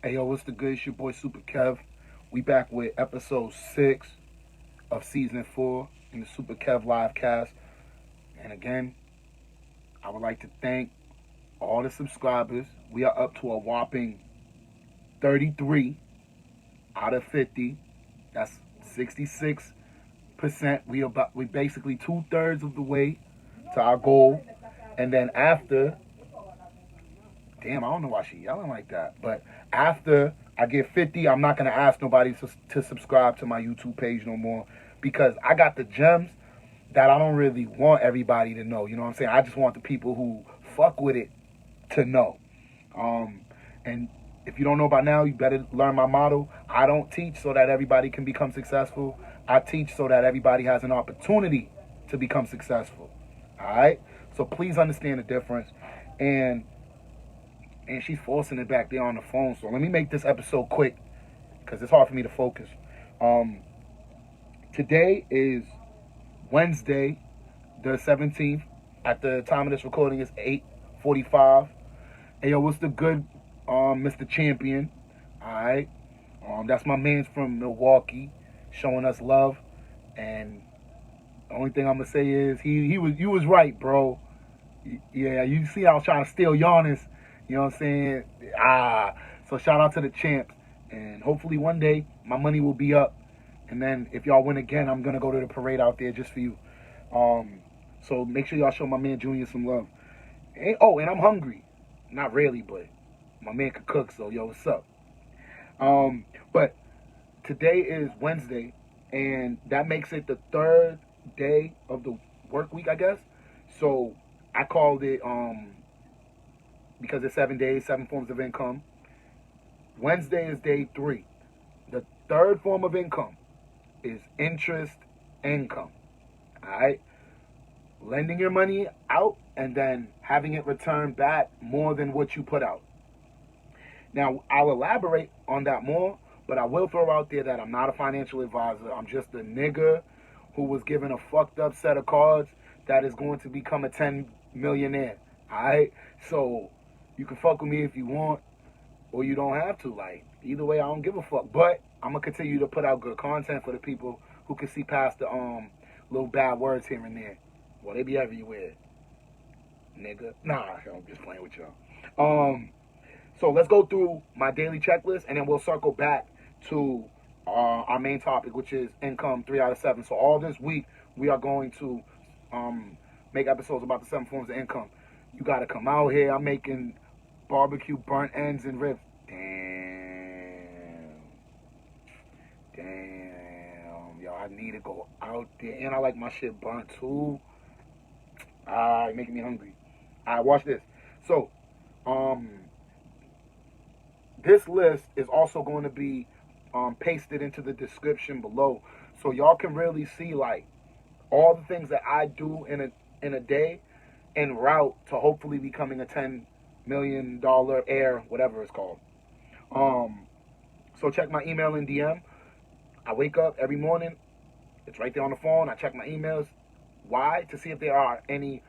Hey yo, what's the good? It's your boy Super Kev. We back with episode 6 of season 4 in the Super Kev live cast. And again, I would like to thank all the subscribers. We are up to a whopping 33 out of 50. That's 66%. We basically 2/3 of the way to our goal. And then after, damn, I don't know why she yelling like that. But after I get 50, I'm not going to ask nobody to subscribe to my YouTube page no more. Because I got the gems that I don't really want everybody to know. You know what I'm saying? I just want the people who fuck with it to know. And if you don't know by now, you better learn my motto. I don't teach so that everybody can become successful. I teach so that everybody has an opportunity to become successful. All right? So please understand the difference. And she's forcing it back there on the phone. So let me make this episode quick because it's hard for me to focus. Today is Wednesday, the 17th. At the time of this recording, it's 8:45. Hey, yo, what's the good, Mr. Champion? All right. That's my man's from Milwaukee showing us love. And the only thing I'm going to say is you was right, bro. Yeah, you see I was trying to steal Giannis. You know what I'm saying? So shout out to the champs. And hopefully one day my money will be up. And then if y'all win again, I'm going to go to the parade out there just for you. So make sure y'all show my man Junior some love. And I'm hungry. Not really, but my man can cook. So, yo, what's up? But today is Wednesday. And that makes it the 3rd day of the work week, I guess. So I called it, because it's 7 days, 7 forms of income. Wednesday is day 3. The 3rd form of income is interest income. All right? Lending your money out and then having it return back more than what you put out. Now, I'll elaborate on that more, but I will throw out there that I'm not a financial advisor. I'm just a nigga who was given a fucked up set of cards that is going to become a 10 millionaire. All right? So you can fuck with me if you want, or you don't have to. Like, either way, I don't give a fuck. But I'm going to continue to put out good content for the people who can see past the little bad words here and there. Well, they be everywhere, nigga. Nah, I'm just playing with y'all. So let's go through my daily checklist, and then we'll circle back to our main topic, which is income 3 out of 7. So all this week, we are going to make episodes about the 7 forms of income. You got to come out here. I'm making barbecue burnt ends and ribs. Damn. Yo, I need to go out there. And I like my shit burnt too. You're making me hungry. All right, watch this. So, this list is also going to be pasted into the description below. So y'all can really see, like, all the things that I do in a day en route to hopefully becoming a $10 million heir, whatever it's called. So check my email and DM. I wake up every morning. It's right there on the phone. I check my emails. Why? To see if there are any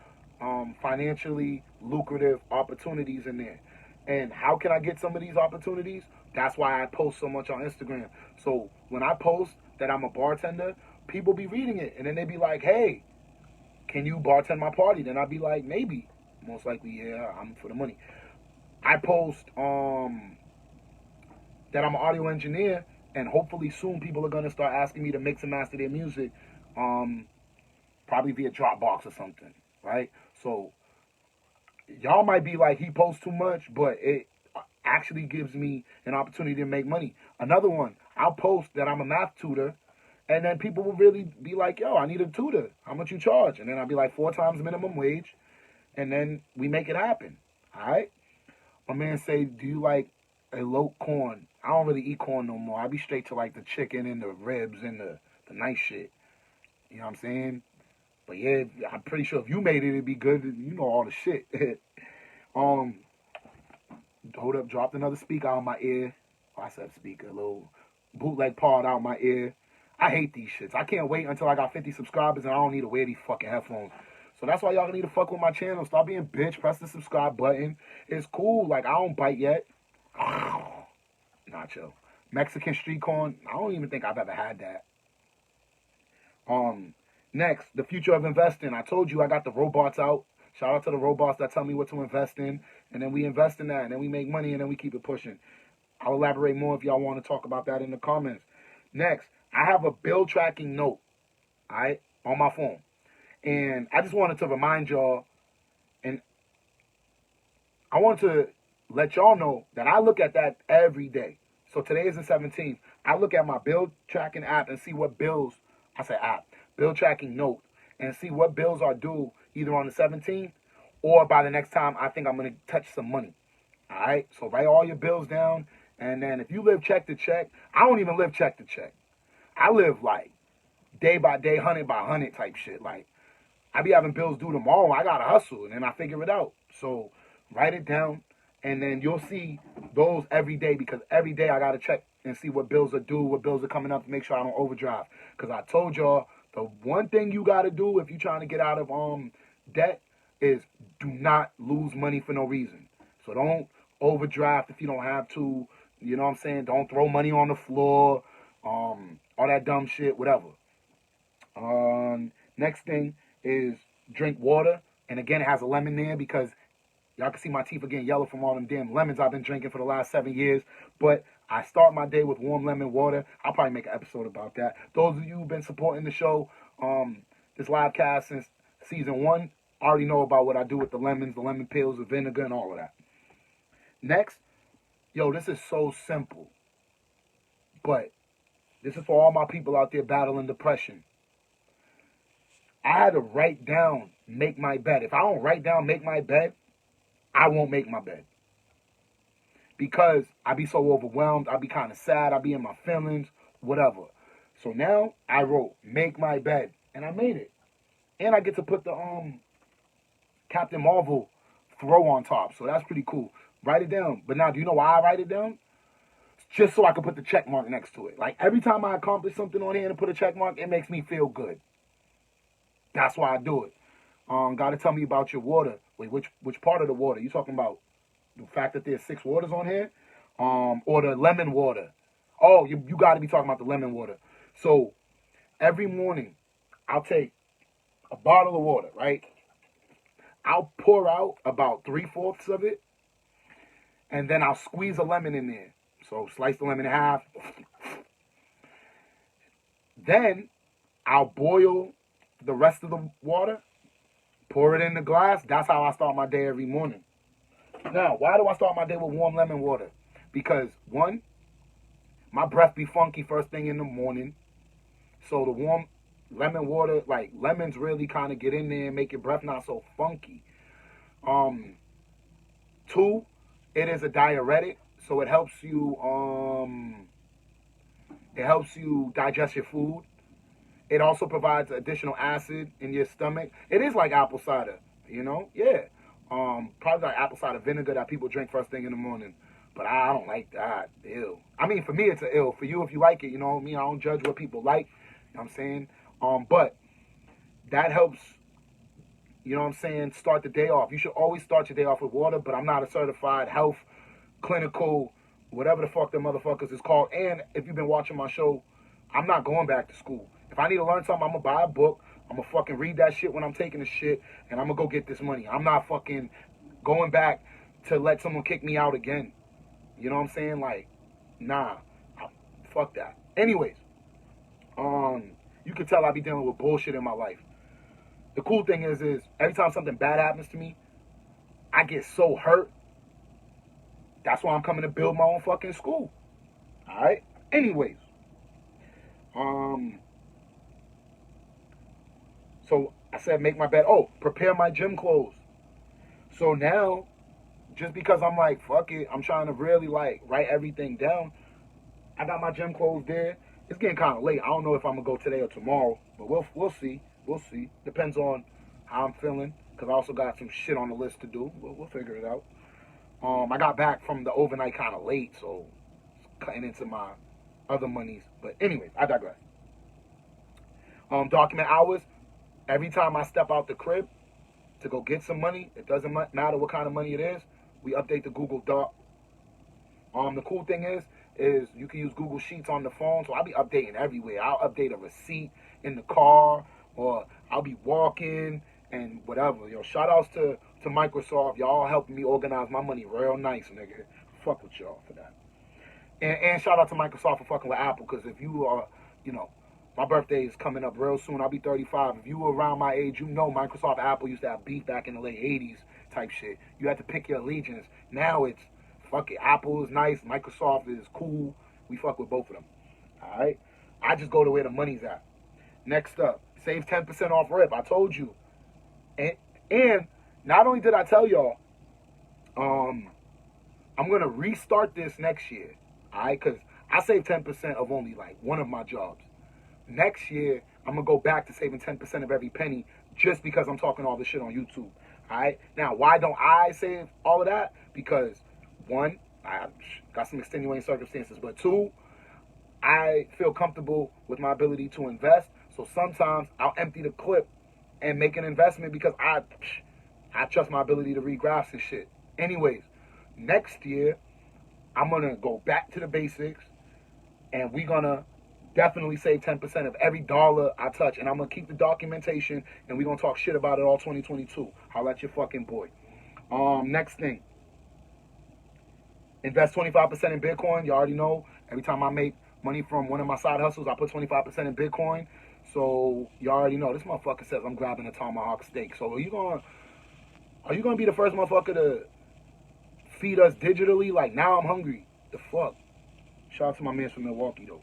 financially lucrative opportunities in there. And how can I get some of these opportunities? That's why I post so much on Instagram. So when I post that I'm a bartender, people be reading it. And then they be like, hey, can you bartend my party? Then I'd be like, maybe. Most likely, yeah, I'm for the money. I post that I'm an audio engineer. And hopefully soon people are going to start asking me to mix and master their music. Probably via Dropbox or something, right? So y'all might be like, he posts too much, but it actually gives me an opportunity to make money. Another one, I'll post that I'm a math tutor, and then people will really be like, yo, I need a tutor. How much you charge? And then I'll be like 4 times minimum wage, and then we make it happen, all right? My man say, do you like elote corn? I don't really eat corn no more. I be straight to like the chicken and the ribs and the nice shit. You know what I'm saying? But yeah, I'm pretty sure if you made it, it'd be good. You know all the shit. Hold up, dropped another speaker out my ear. Oh, I said speaker, a little bootleg part out my ear. I hate these shits. I can't wait until I got 50 subscribers and I don't need to wear these fucking headphones. So that's why y'all need to fuck with my channel. Stop being bitch. Press the subscribe button. It's cool. Like, I don't bite yet. Not chill. Mexican street corn. I don't even think I've ever had that. Next, the future of investing. I told you I got the robots out. Shout out to the robots that tell me what to invest in. And then we invest in that. And then we make money. And then we keep it pushing. I'll elaborate more if y'all want to talk about that in the comments. Next, I have a bill tracking note. All right, on my phone. And I just wanted to remind y'all. And I want to let y'all know that I look at that every day. So today is the 17th. I look at my bill tracking app and see what bills, bill tracking note, and see what bills are due either on the 17th or by the next time I think I'm going to touch some money. All right? So write all your bills down. And then if you live check to check, I don't even live check to check. I live like day by day, 100 by 100 type shit. Like, I be having bills due tomorrow. I got to hustle, and then I figure it out. So write it down, and then you'll see those every day, because every day I got to check and see what bills are due, what bills are coming up to make sure I don't overdrive. Because I told y'all, the one thing you got to do if you're trying to get out of debt is do not lose money for no reason. So don't overdraft if you don't have to. You know what I'm saying? Don't throw money on the floor, all that dumb shit, whatever. Next thing is drink water. And again, it has a lemon there because y'all can see my teeth are getting yellow from all them damn lemons I've been drinking for the last 7 years. But I start my day with warm lemon water. I'll probably make an episode about that. Those of you who've been supporting the show, this live cast since season 1, already know about what I do with the lemons, the lemon pills, the vinegar, and all of that. Next, yo, this is so simple. But this is for all my people out there battling depression. I had to write down, make my bed. If I don't write down, make my bed, I won't make my bed. Because I be so overwhelmed, I be kind of sad, I be in my feelings, whatever. So now I wrote, make my bed. And I made it. And I get to put the Captain Marvel throw on top. So that's pretty cool. Write it down. But now, do you know why I write it down? Just so I can put the check mark next to it. Like, every time I accomplish something on here and put a check mark, it makes me feel good. That's why I do it. Got to tell me about your water. Wait, which part of the water? You talking about the fact that there's 6 waters on here? Or the lemon water? Oh, you got to be talking about the lemon water. So, every morning, I'll take a bottle of water, right? I'll pour out about 3/4 of it. And then I'll squeeze a lemon in there. So, slice the lemon in half. Then, I'll boil the rest of the water, pour it in the glass. That's how I start my day every morning. Now, why do I start my day with warm lemon water? Because, 1, my breath be funky first thing in the morning. So the warm lemon water, like lemons really kind of get in there and make your breath not so funky. 2, it is a diuretic, so it helps you digest your food. It also provides additional acid in your stomach. It is like apple cider, you know? Yeah. Probably like apple cider vinegar that people drink first thing in the morning. But I don't like that. Ew. I mean, for me, it's an ill. For you, if you like it, you know what I mean? I don't judge what people like. You know what I'm saying? But that helps, you know what I'm saying, start the day off. You should always start your day off with water, but I'm not a certified health, clinical, whatever the fuck the motherfuckers is called. And if you've been watching my show, I'm not going back to school. If I need to learn something, I'm going to buy a book. I'm going to fucking read that shit when I'm taking the shit, and I'm going to go get this money. I'm not fucking going back to let someone kick me out again. You know what I'm saying? Like, nah. Fuck that. Anyways, you can tell I be dealing with bullshit in my life. The cool thing is every time something bad happens to me, I get so hurt. That's why I'm coming to build my own fucking school. Alright? Anyways. So I said make my bed. Oh, prepare my gym clothes. So now, just because I'm like, fuck it, I'm trying to really like write everything down. I got my gym clothes there. It's getting kind of late. I don't know if I'm gonna go today or tomorrow, but we'll see. We'll see. Depends on how I'm feeling, because I also got some shit on the list to do. We'll figure it out. I got back from the overnight kind of late, so it's cutting into my other monies. But anyways, I digress. Document hours. Every time I step out the crib to go get some money, it doesn't matter what kind of money it is, we update the Google Doc. The cool thing is, is you can use Google Sheets on the phone. So I'll be updating everywhere. I'll update a receipt in the car, or I'll be walking and whatever. Yo, shout outs to Microsoft. Y'all helping me organize my money real nice, nigga. Fuck with y'all for that. And shout out to Microsoft for fucking with Apple, because if you are, you know, my birthday is coming up real soon. I'll be 35. If you were around my age, you know Microsoft, Apple used to have beef back in the late 80s type shit. You had to pick your allegiance. Now it's, fuck it, Apple is nice, Microsoft is cool. We fuck with both of them. All right? I just go to where the money's at. Next up, save 10% off rip. I told you. And not only did I tell y'all, I'm going to restart this next year. All right? Because I saved 10% of only like one of my jobs. Next year, I'm going to go back to saving 10% of every penny just because I'm talking all this shit on YouTube. All right? Now, why don't I save all of that? Because, one, I got some extenuating circumstances. But two, I feel comfortable with my ability to invest. So sometimes I'll empty the clip and make an investment because I trust my ability to read graphs and shit. Anyways, next year, I'm going to go back to the basics, and we're going to definitely save 10% of every dollar I touch. And I'm going to keep the documentation, and we're going to talk shit about it all 2022. Holla at your fucking boy. Next thing. Invest 25% in Bitcoin. You already know. Every time I make money from one of my side hustles, I put 25% in Bitcoin. So you already know. This motherfucker says I'm grabbing a tomahawk steak. So are you gonna be the first motherfucker to feed us digitally? Like, now I'm hungry. The fuck? Shout out to my man from Milwaukee, though.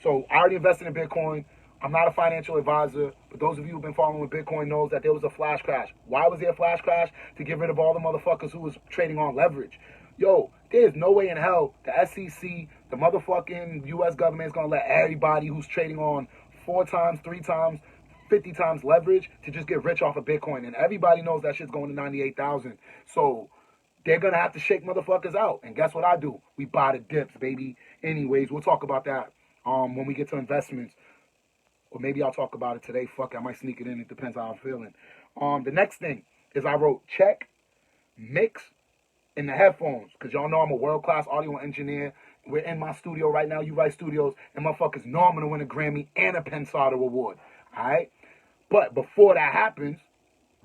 So I already invested in Bitcoin. I'm not a financial advisor, but those of you who've been following Bitcoin knows that there was a flash crash. Why was there a flash crash? To get rid of all the motherfuckers who was trading on leverage. Yo, there's no way in hell the SEC, the motherfucking U.S. government is going to let everybody who's trading on 4 times, 3 times, 50 times leverage to just get rich off of Bitcoin. And everybody knows that shit's going to 98,000. So they're going to have to shake motherfuckers out. And guess what I do? We buy the dips, baby. Anyways, we'll talk about that when we get to investments. Or maybe I'll talk about it today. Fuck it, I might sneak it in. It depends how I'm feeling. The next thing is I wrote check, mix, in the headphones. Because y'all know I'm a world-class audio engineer. We're in my studio right now, U-Right Studios. And motherfuckers know I'm going to win a Grammy and a Pensado Award. Alright? But before that happens,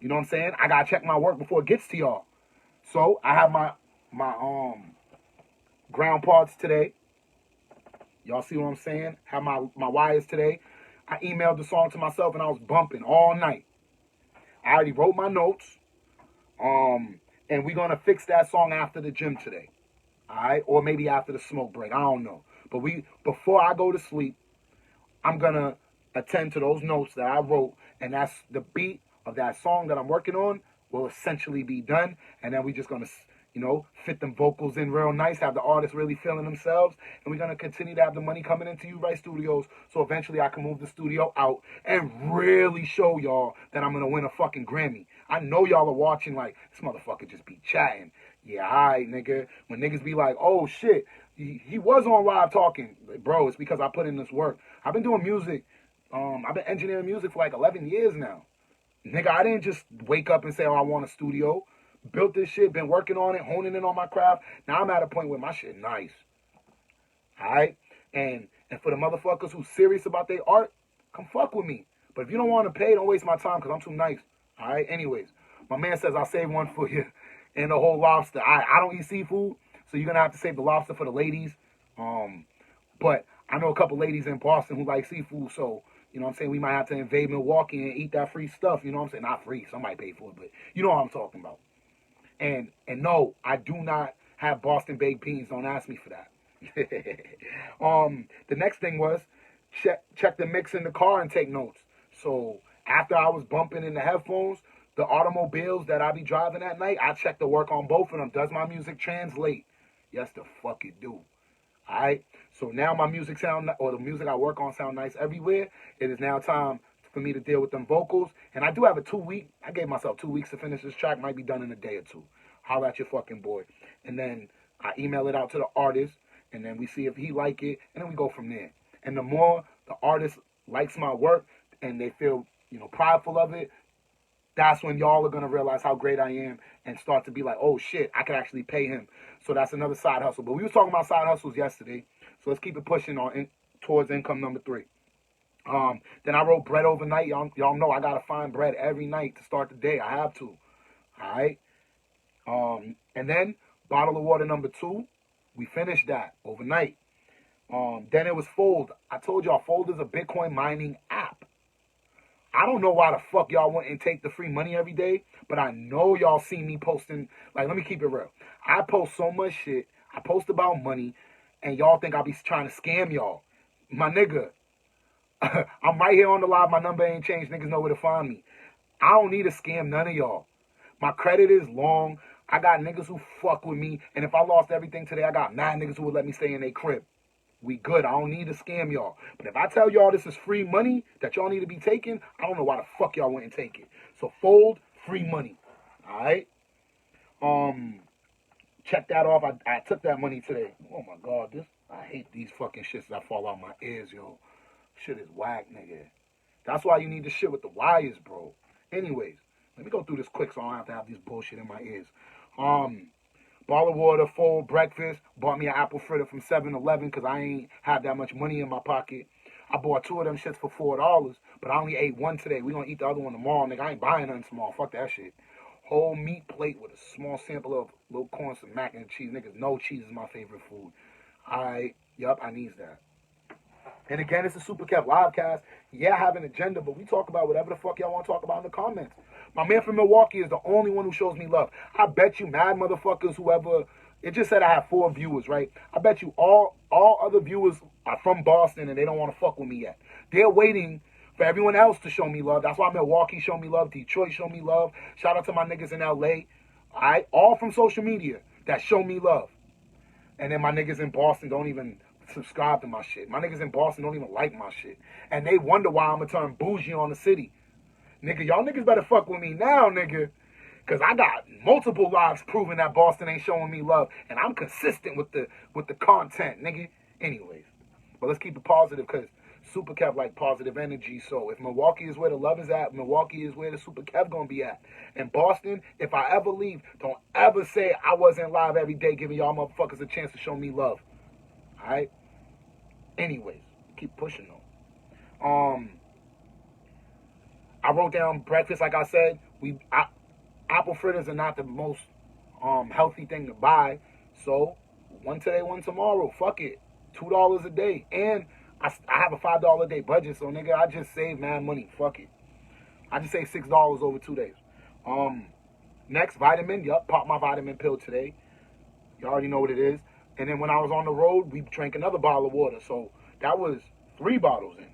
you know what I'm saying? I got to check my work before it gets to y'all. So I have my ground parts today. Y'all see what I'm saying? Have my wires today. I emailed the song to myself and I was bumping all night. I already wrote my notes. And we're going to fix that song after the gym today. All right? Or maybe after the smoke break. I don't know. But before I go to sleep, I'm going to attend to those notes that I wrote. And that's the beat of that song that I'm working on will essentially be done. And then we're just going to, you know, fit them vocals in real nice, have the artists really feeling themselves. And we're going to continue to have the money coming into U-Right Studios. So eventually I can move the studio out and really show y'all that I'm going to win a fucking Grammy. I know y'all are watching like, this motherfucker just be chatting. Yeah, all right, nigga. When niggas be like, oh, shit, he was on live talking. Bro, it's because I put in this work. I've been doing music. I've been engineering music for like 11 years now. Nigga, I didn't just wake up and say, oh, I want a studio. Built this shit, been working on it, honing in on my craft. Now I'm at a point where my shit nice. All right? And for the motherfuckers who's serious about their art, come fuck with me. But if you don't want to pay, don't waste my time because I'm too nice. All right? Anyways, my man says I'll save one for you and the whole lobster. I don't eat seafood, so you're going to have to save the lobster for the ladies. But I know a couple ladies in Boston who like seafood, so, you know what I'm saying, we might have to invade Milwaukee and eat that free stuff. You know what I'm saying? Not free. Somebody paid for it, but you know what I'm talking about. And no, I do not have Boston baked beans. Don't ask me for that. The next thing was check the mix in the car and take notes. So after I was bumping in the headphones, the automobiles that I be driving at night, I check the work on both of them. Does my music translate? Yes, the fuck it do. All right. So now my music sound, or the music I work on sound nice everywhere. It is now time for me to deal with them vocals. And I do have a 2-week. I gave myself 2 weeks to finish this track. Might be done in a day or two. Holla at your fucking boy. And then I email it out to the artist. And then we see if he like it. And then we go from there. And the more the artist likes my work and they feel, you know, prideful of it, that's when y'all are going to realize how great I am and start to be like, oh shit, I can actually pay him. So that's another side hustle. But we was talking about side hustles yesterday, so let's keep it pushing on towards income number 3. Then I wrote bread overnight. Y'all know I got to find bread every night to start the day. I have to. All right. And then bottle of water number 2, we finished that overnight. Then it was Fold. I told y'all Fold is a Bitcoin mining app. I don't know why the fuck y'all wouldn't take the free money every day, but I know y'all see me posting. Like, let me keep it real. I post so much shit. I post about money, and y'all think I be trying to scam y'all. My nigga, I'm right here on the live. My number ain't changed. Niggas know where to find me. I don't need to scam none of y'all. My credit is long. I got niggas who fuck with me, and if I lost everything today, I got 9 niggas who would let me stay in their crib. We good. I don't need to scam y'all. But if I tell y'all this is free money that y'all need to be taking, I don't know why the fuck y'all wouldn't take it. So Fold, free money. All right? Check that off. I took that money today. Oh my God, I hate these fucking shits that fall out my ears, yo. Shit is whack, nigga. That's why you need the shit with the wires, bro. Anyways, let me go through this quick so I don't have to have this bullshit in my ears. Bottle of water, Fold, breakfast. Bought me an apple fritter from 7-Eleven because I ain't had that much money in my pocket. I bought 2 of them shits for $4, but I only ate 1 today. We gonna eat the other one tomorrow, nigga. I ain't buying nothing small. Fuck that shit. Whole meat plate with a small sample of little corn, some mac and cheese. Niggas know cheese is my favorite food. Yup, I needs that. And again, it's a Super Kev livecast. Yeah, I have an agenda, but we talk about whatever the fuck y'all want to talk about in the comments. My man from Milwaukee is the only one who shows me love. I bet you mad motherfuckers, whoever, it just said I have 4 viewers, right? I bet you all other viewers are from Boston and they don't want to fuck with me yet. They're waiting for everyone else to show me love. That's why Milwaukee show me love. Detroit show me love. Shout out to my niggas in LA. All right? All from social media that show me love. And then my niggas in Boston don't even subscribe to my shit. My niggas in Boston don't even like my shit. And they wonder why I'm going to turn bougie on the city. Nigga, y'all niggas better fuck with me now, nigga. Because I got multiple lives proving that Boston ain't showing me love. And I'm consistent with the content, nigga. Anyways. But let's keep it positive because Super Kev like positive energy. So if Milwaukee is where the love is at, Milwaukee is where the Super Kev gonna be at. And Boston, if I ever leave, don't ever say I wasn't live every day giving y'all motherfuckers a chance to show me love. Alright? Anyways, keep pushing though. I wrote down breakfast, like I said. Apple fritters are not the most healthy thing to buy. So 1 today, 1 tomorrow. Fuck it. $2 a day. And I have a $5 a day budget, so nigga, I just save mad money. Fuck it. I just saved $6 over 2 days. Next, vitamin. Yup, popped my vitamin pill today. You already know what it is. And then when I was on the road, we drank another bottle of water. So that was 3 bottles in.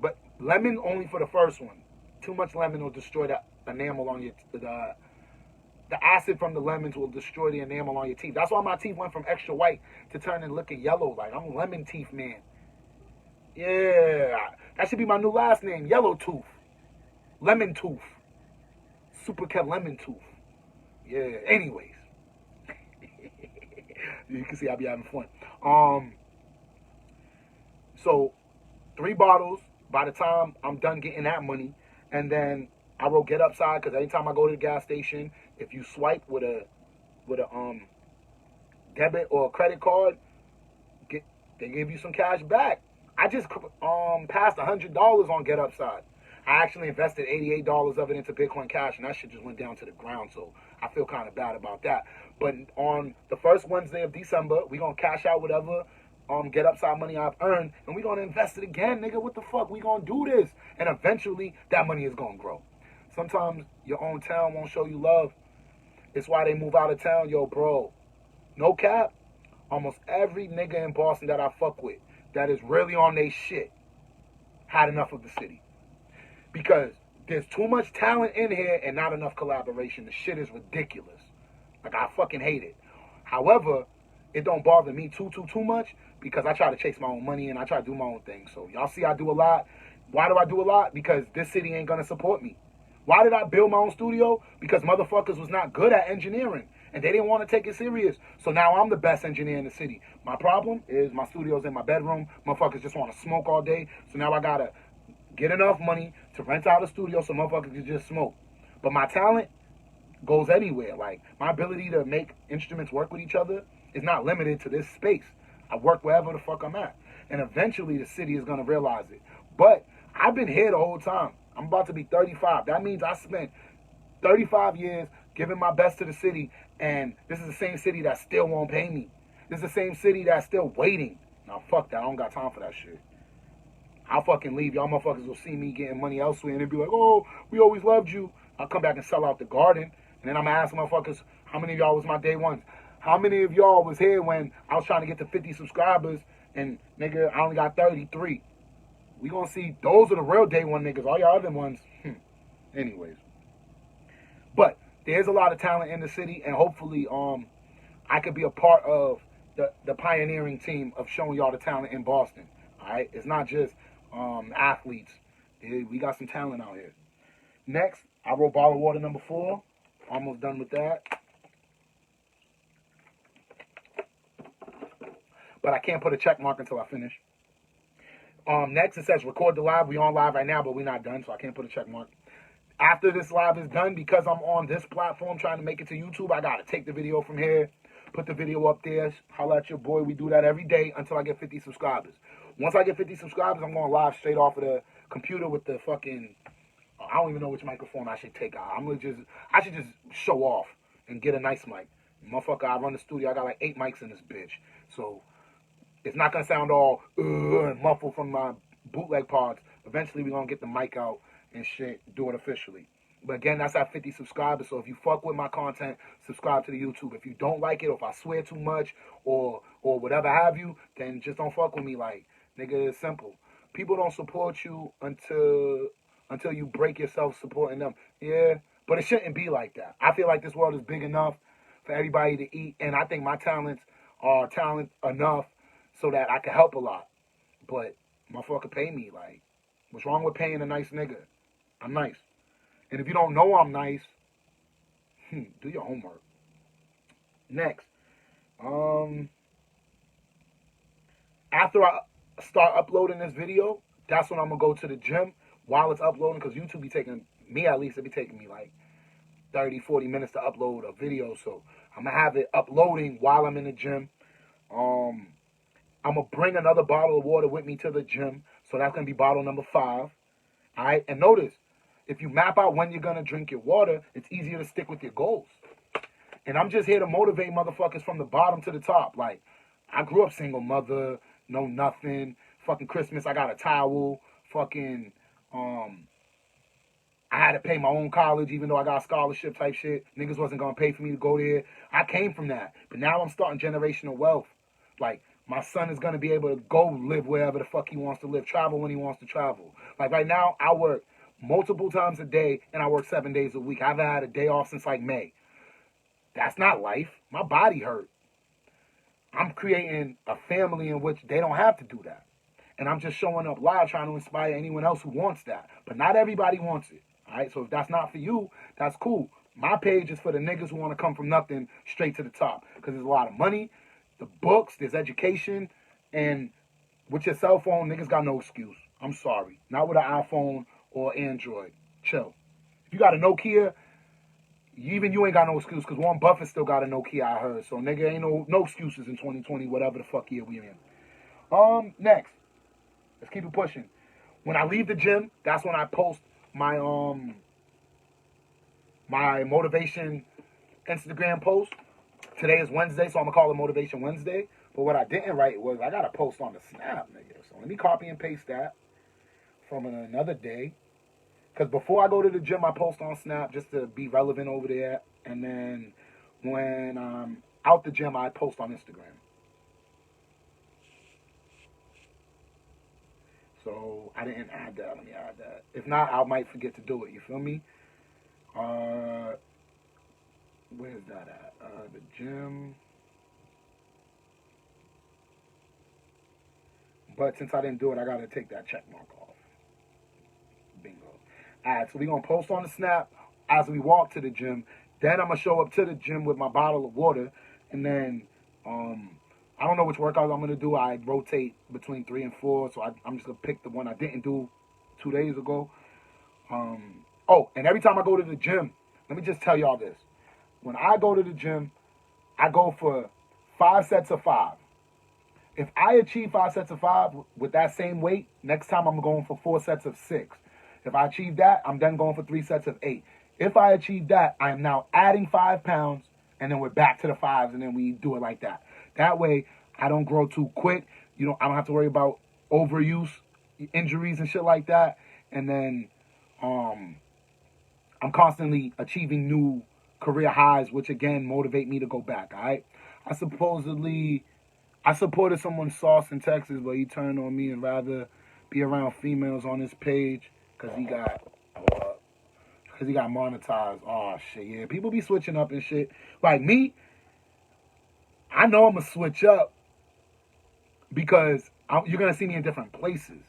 But lemon only for the first one. Too much lemon will destroy the enamel on your the acid from the lemons will destroy the enamel on your teeth. That's why my teeth went from extra white to turning looking yellow. Like, I'm lemon teeth, man. Yeah. That should be my new last name. Yellow Tooth. Lemon Tooth. Super Kev Lemon Tooth. Yeah. Anyways. You can see I be having fun. So, 3 bottles by the time I'm done getting that money. And then I wrote GetUpside because anytime I go to the gas station, if you swipe with a debit or a credit card, they give you some cash back. I just passed $100 on GetUpside. I actually invested $88 of it into Bitcoin Cash, and that shit just went down to the ground. So I feel kind of bad about that. But on the first Wednesday of December, we're gonna cash out whatever GetUpside money I've earned, and we're gonna invest it again, nigga. What the fuck? We gonna do this, and eventually that money is gonna grow. Sometimes your own town won't show you love. It's why they move out of town, yo, bro. No cap. Almost every nigga in Boston that I fuck with that is really on they shit had enough of the city. Because there's too much talent in here and not enough collaboration. The shit is ridiculous. Like, I fucking hate it. However, it don't bother me too much because I try to chase my own money and I try to do my own thing. So y'all see I do a lot. Why do I do a lot? Because this city ain't gonna support me. Why did I build my own studio? Because motherfuckers was not good at engineering and they didn't want to take it serious. So now I'm the best engineer in the city. My problem is my studio's in my bedroom. Motherfuckers just want to smoke all day. So now I gotta get enough money to rent out a studio so motherfuckers can just smoke. But my talent goes anywhere. Like, my ability to make instruments work with each other is not limited to this space. I work wherever the fuck I'm at. And eventually the city is going to realize it. But I've been here the whole time. I'm about to be 35. That means I spent 35 years giving my best to the city, and this is the same city that still won't pay me. This is the same city that's still waiting. Now, fuck that. I don't got time for that shit. I'll fucking leave. Y'all motherfuckers will see me getting money elsewhere, and they'll be like, oh, we always loved you. I'll come back and sell out the garden, and then I'm going to ask motherfuckers, how many of y'all was my day ones? How many of y'all was here when I was trying to get to 50 subscribers, and, nigga, I only got 33? We gonna see, those are the real day one niggas. All y'all other ones, anyways. But there's a lot of talent in the city, and hopefully I could be a part of the pioneering team of showing y'all the talent in Boston. All right? It's not just athletes. We got some talent out here. Next, I wrote bottle of water number 4. Almost done with that. But I can't put a check mark until I finish. Next, it says record the live. We on live right now, but we're not done, so I can't put a check mark. After this live is done, because I'm on this platform trying to make it to YouTube, I got to take the video from here, put the video up there, holla at your boy. We do that every day until I get 50 subscribers. Once I get 50 subscribers, I'm going live straight off of the computer with the fucking, I don't even know which microphone I should take out. I should just show off and get a nice mic. Motherfucker, I run the studio. I got like 8 mics in this bitch. So it's not going to sound all and muffled from my bootleg parts. Eventually, we're going to get the mic out and shit, do it officially. But again, that's at 50 subscribers. So if you fuck with my content, subscribe to the YouTube. If you don't like it, or if I swear too much, or whatever have you, then just don't fuck with me. Like, nigga, it's simple. People don't support you until you break yourself supporting them. Yeah, but it shouldn't be like that. I feel like this world is big enough for everybody to eat, and I think my talents are talent enough so that I can help a lot. But motherfucker pay me. Like, what's wrong with paying a nice nigga? I'm nice. And if you don't know I'm nice, do your homework. Next. After I start uploading this video, that's when I'm going to go to the gym while it's uploading, because YouTube be taking, me at least, it be taking me like 30, 40 minutes to upload a video. So I'm going to have it uploading while I'm in the gym. I'm going to bring another bottle of water with me to the gym. So that's going to be bottle number 5. All right? And notice, if you map out when you're going to drink your water, it's easier to stick with your goals. And I'm just here to motivate motherfuckers from the bottom to the top. Like, I grew up single mother, no nothing. Fucking Christmas, I got a towel. Fucking, I had to pay my own college, even though I got scholarship type shit. Niggas wasn't going to pay for me to go there. I came from that. But now I'm starting generational wealth. Like, my son is going to be able to go live wherever the fuck he wants to live, travel when he wants to travel. Like, right now, I work multiple times a day, and I work 7 days a week. I haven't had a day off since, like, May. That's not life. My body hurt. I'm creating a family in which they don't have to do that. And I'm just showing up live trying to inspire anyone else who wants that. But not everybody wants it. All right? So if that's not for you, that's cool. My page is for the niggas who want to come from nothing straight to the top. Because there's a lot of money, the books, there's education, and with your cell phone, niggas got no excuse. I'm sorry. Not with an iPhone or Android. Chill. If you got a Nokia, even you ain't got no excuse, because Warren Buffett still got a Nokia, I heard. So, nigga, ain't no excuses in 2020, whatever the fuck year we in. Next. Let's keep it pushing. When I leave the gym, that's when I post my my motivation Instagram post. Today is Wednesday, so I'm going to call it Motivation Wednesday. But what I didn't write was I got to post on the Snap, nigga. So let me copy and paste that from another day. Because before I go to the gym, I post on Snap just to be relevant over there. And then when I'm out the gym, I post on Instagram. So I didn't add that. Let me add that. If not, I might forget to do it. You feel me? Where's that at? The gym. But since I didn't do it, I got to take that check mark off. Bingo. All right, so we're going to post on the Snap as we walk to the gym. Then I'm going to show up to the gym with my bottle of water. And then, I don't know which workout I'm going to do. I rotate between 3 and 4. So I'm just going to pick the one I didn't do 2 days ago. Oh, and every time I go to the gym, let me just tell y'all this. When I go to the gym, I go for 5 sets of 5. If I achieve 5 sets of 5 with that same weight, next time I'm going for 4 sets of 6. If I achieve that, I'm then going for 3 sets of 8. If I achieve that, I am now adding 5 pounds, and then we're back to the 5s, and then we do it like that. That way, I don't grow too quick. I don't have to worry about overuse, injuries, and shit like that. And then I'm constantly achieving new career highs, which again motivate me to go back. All right. I supported someone's sauce in Texas, but he turned on me and rather be around females on his page because he got monetized. Oh shit, yeah. People be switching up and shit. Like me, I know I'm gonna switch up because you're gonna see me in different places,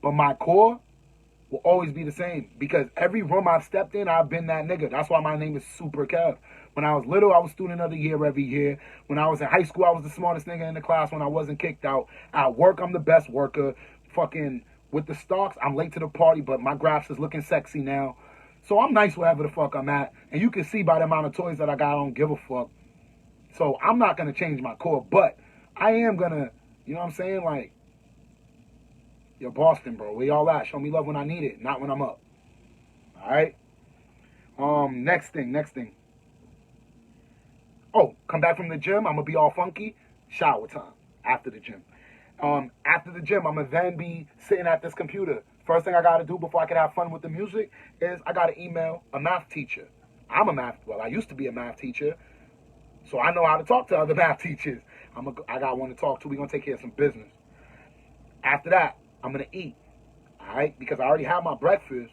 but my core will always be the same because every room I've stepped in, I've been that nigga. That's why my name is Super Kev. When I was little, I was student of the year every year. When I was in high school, I was the smartest nigga in the class when I wasn't kicked out. At work, I'm the best worker. Fucking with the stocks, I'm late to the party, but my graphs is looking sexy now. So I'm nice wherever the fuck I'm at. And you can see by the amount of toys that I got, I don't give a fuck. So I'm not going to change my core, but I am going to, you know what I'm saying? Like, yo, Boston, bro, where y'all at? Show me love when I need it, not when I'm up. All right? Next thing. Oh, come back from the gym. I'm going to be all funky. Shower time after the gym. After the gym, I'm going to then be sitting at this computer. First thing I got to do before I can have fun with the music is I got to email a math teacher. I used to be a math teacher, so I know how to talk to other math teachers. I got one to talk to. We're going to take care of some business. After that, I'm going to eat, all right? Because I already have my breakfast.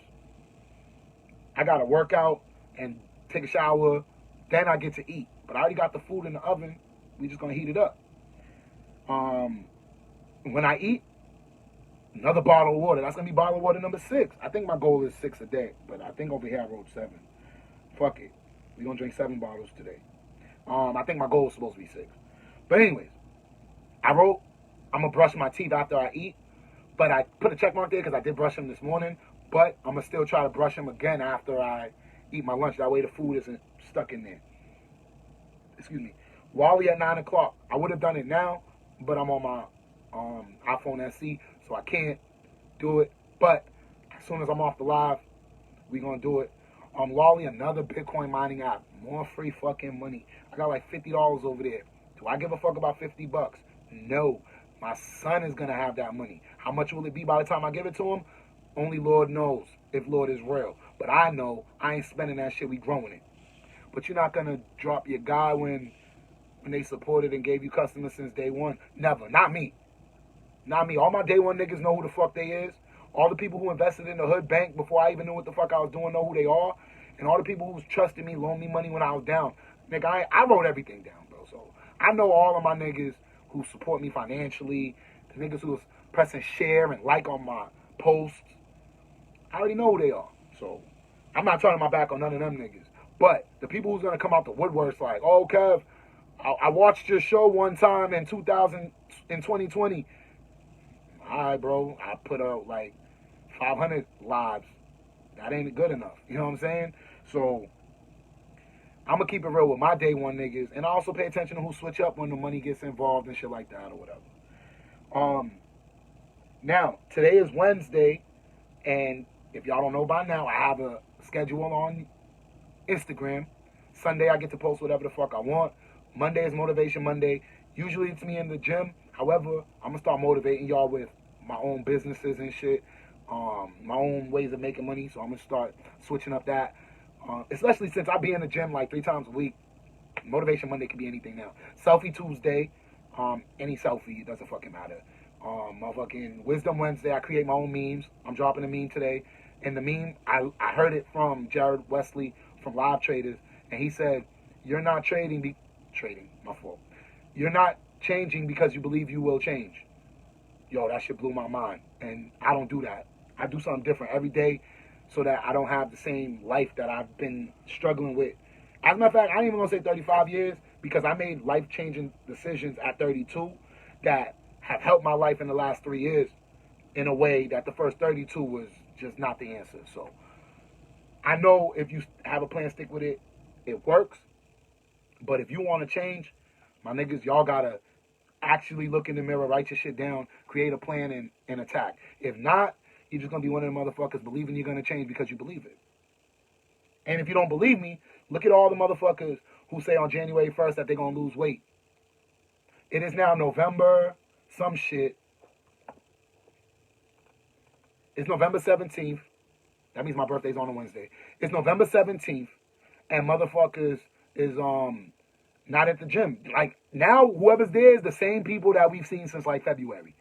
I got to work out and take a shower. Then I get to eat. But I already got the food in the oven. We just going to heat it up. When I eat, another bottle of water. That's going to be bottle of water number 6. I think my goal is 6 a day. But I think over here I wrote 7. Fuck it. We're going to drink 7 bottles today. I think my goal is supposed to be 6. But anyways, I wrote I'm going to brush my teeth after I eat. But I put a check mark there because I did brush them this morning. But I'm going to still try to brush them again after I eat my lunch. That way the food isn't stuck in there. Excuse me. Lolli at 9 o'clock. I would have done it now, but I'm on my iPhone SE, so I can't do it. But as soon as I'm off the live, we're going to do it. Lolli, another Bitcoin mining app. More free fucking money. I got like $50 over there. Do I give a fuck about $50? No. My son is going to have that money. How much will it be by the time I give it to him? Only Lord knows if Lord is real. But I know I ain't spending that shit. We growing it. But you're not going to drop your guy when they supported and gave you customers since day one. Never. Not me. Not me. All my day one niggas know who the fuck they is. All the people who invested in the hood bank before I even knew what the fuck I was doing know who they are. And all the people who was trusting me, loaned me money when I was down. Nigga, I wrote everything down, bro. So I know all of my niggas who support me financially. The niggas who was pressing share and like on my posts. I already know who they are. So I'm not turning my back on none of them niggas. But the people who's going to come out the woodworks like, oh, Kev, I watched your show one time in 2020. All right, bro. I put out like 500 lives. That ain't good enough. You know what I'm saying? So I'm going to keep it real with my day one niggas. And I also pay attention to who switch up when the money gets involved and shit like that or whatever. Now, today is Wednesday. And if y'all don't know by now, I have a schedule on Instagram. Sunday, I get to post whatever the fuck I want. Monday is Motivation Monday. Usually it's me in the gym. However, I'm going to start motivating y'all with my own businesses and shit. My own ways of making money. So I'm going to start switching up that. Especially since I be in the gym like 3 times a week. Motivation Monday could be anything now. Selfie Tuesday. Any selfie. It doesn't fucking matter. My fucking Wisdom Wednesday. I create my own memes. I'm dropping a meme today. And the meme, I heard it from Jared Wesley from Live Traders. And he said, you're not trading, my fault. You're not changing because you believe you will change. Yo, that shit blew my mind. And I don't do that. I do something different every day so that I don't have the same life that I've been struggling with. As a matter of fact, I ain't even going to say 35 years because I made life-changing decisions at 32 that have helped my life in the last 3 years in a way that the first 32 was just not the answer. So I know if you have a plan, stick with it, it works. But if you want to change, my niggas, y'all gotta actually look in the mirror, write your shit down, create a plan, and attack. If not, you're just gonna be one of the motherfuckers believing you're gonna change because you believe it. And if you don't believe me, look at all the motherfuckers who say on January 1st that they're gonna lose weight. It is now November, some shit. It's November 17th. That means my birthday's on a Wednesday. It's November 17th, and motherfuckers is not at the gym. Like, now, whoever's there is the same people that we've seen since, like, February.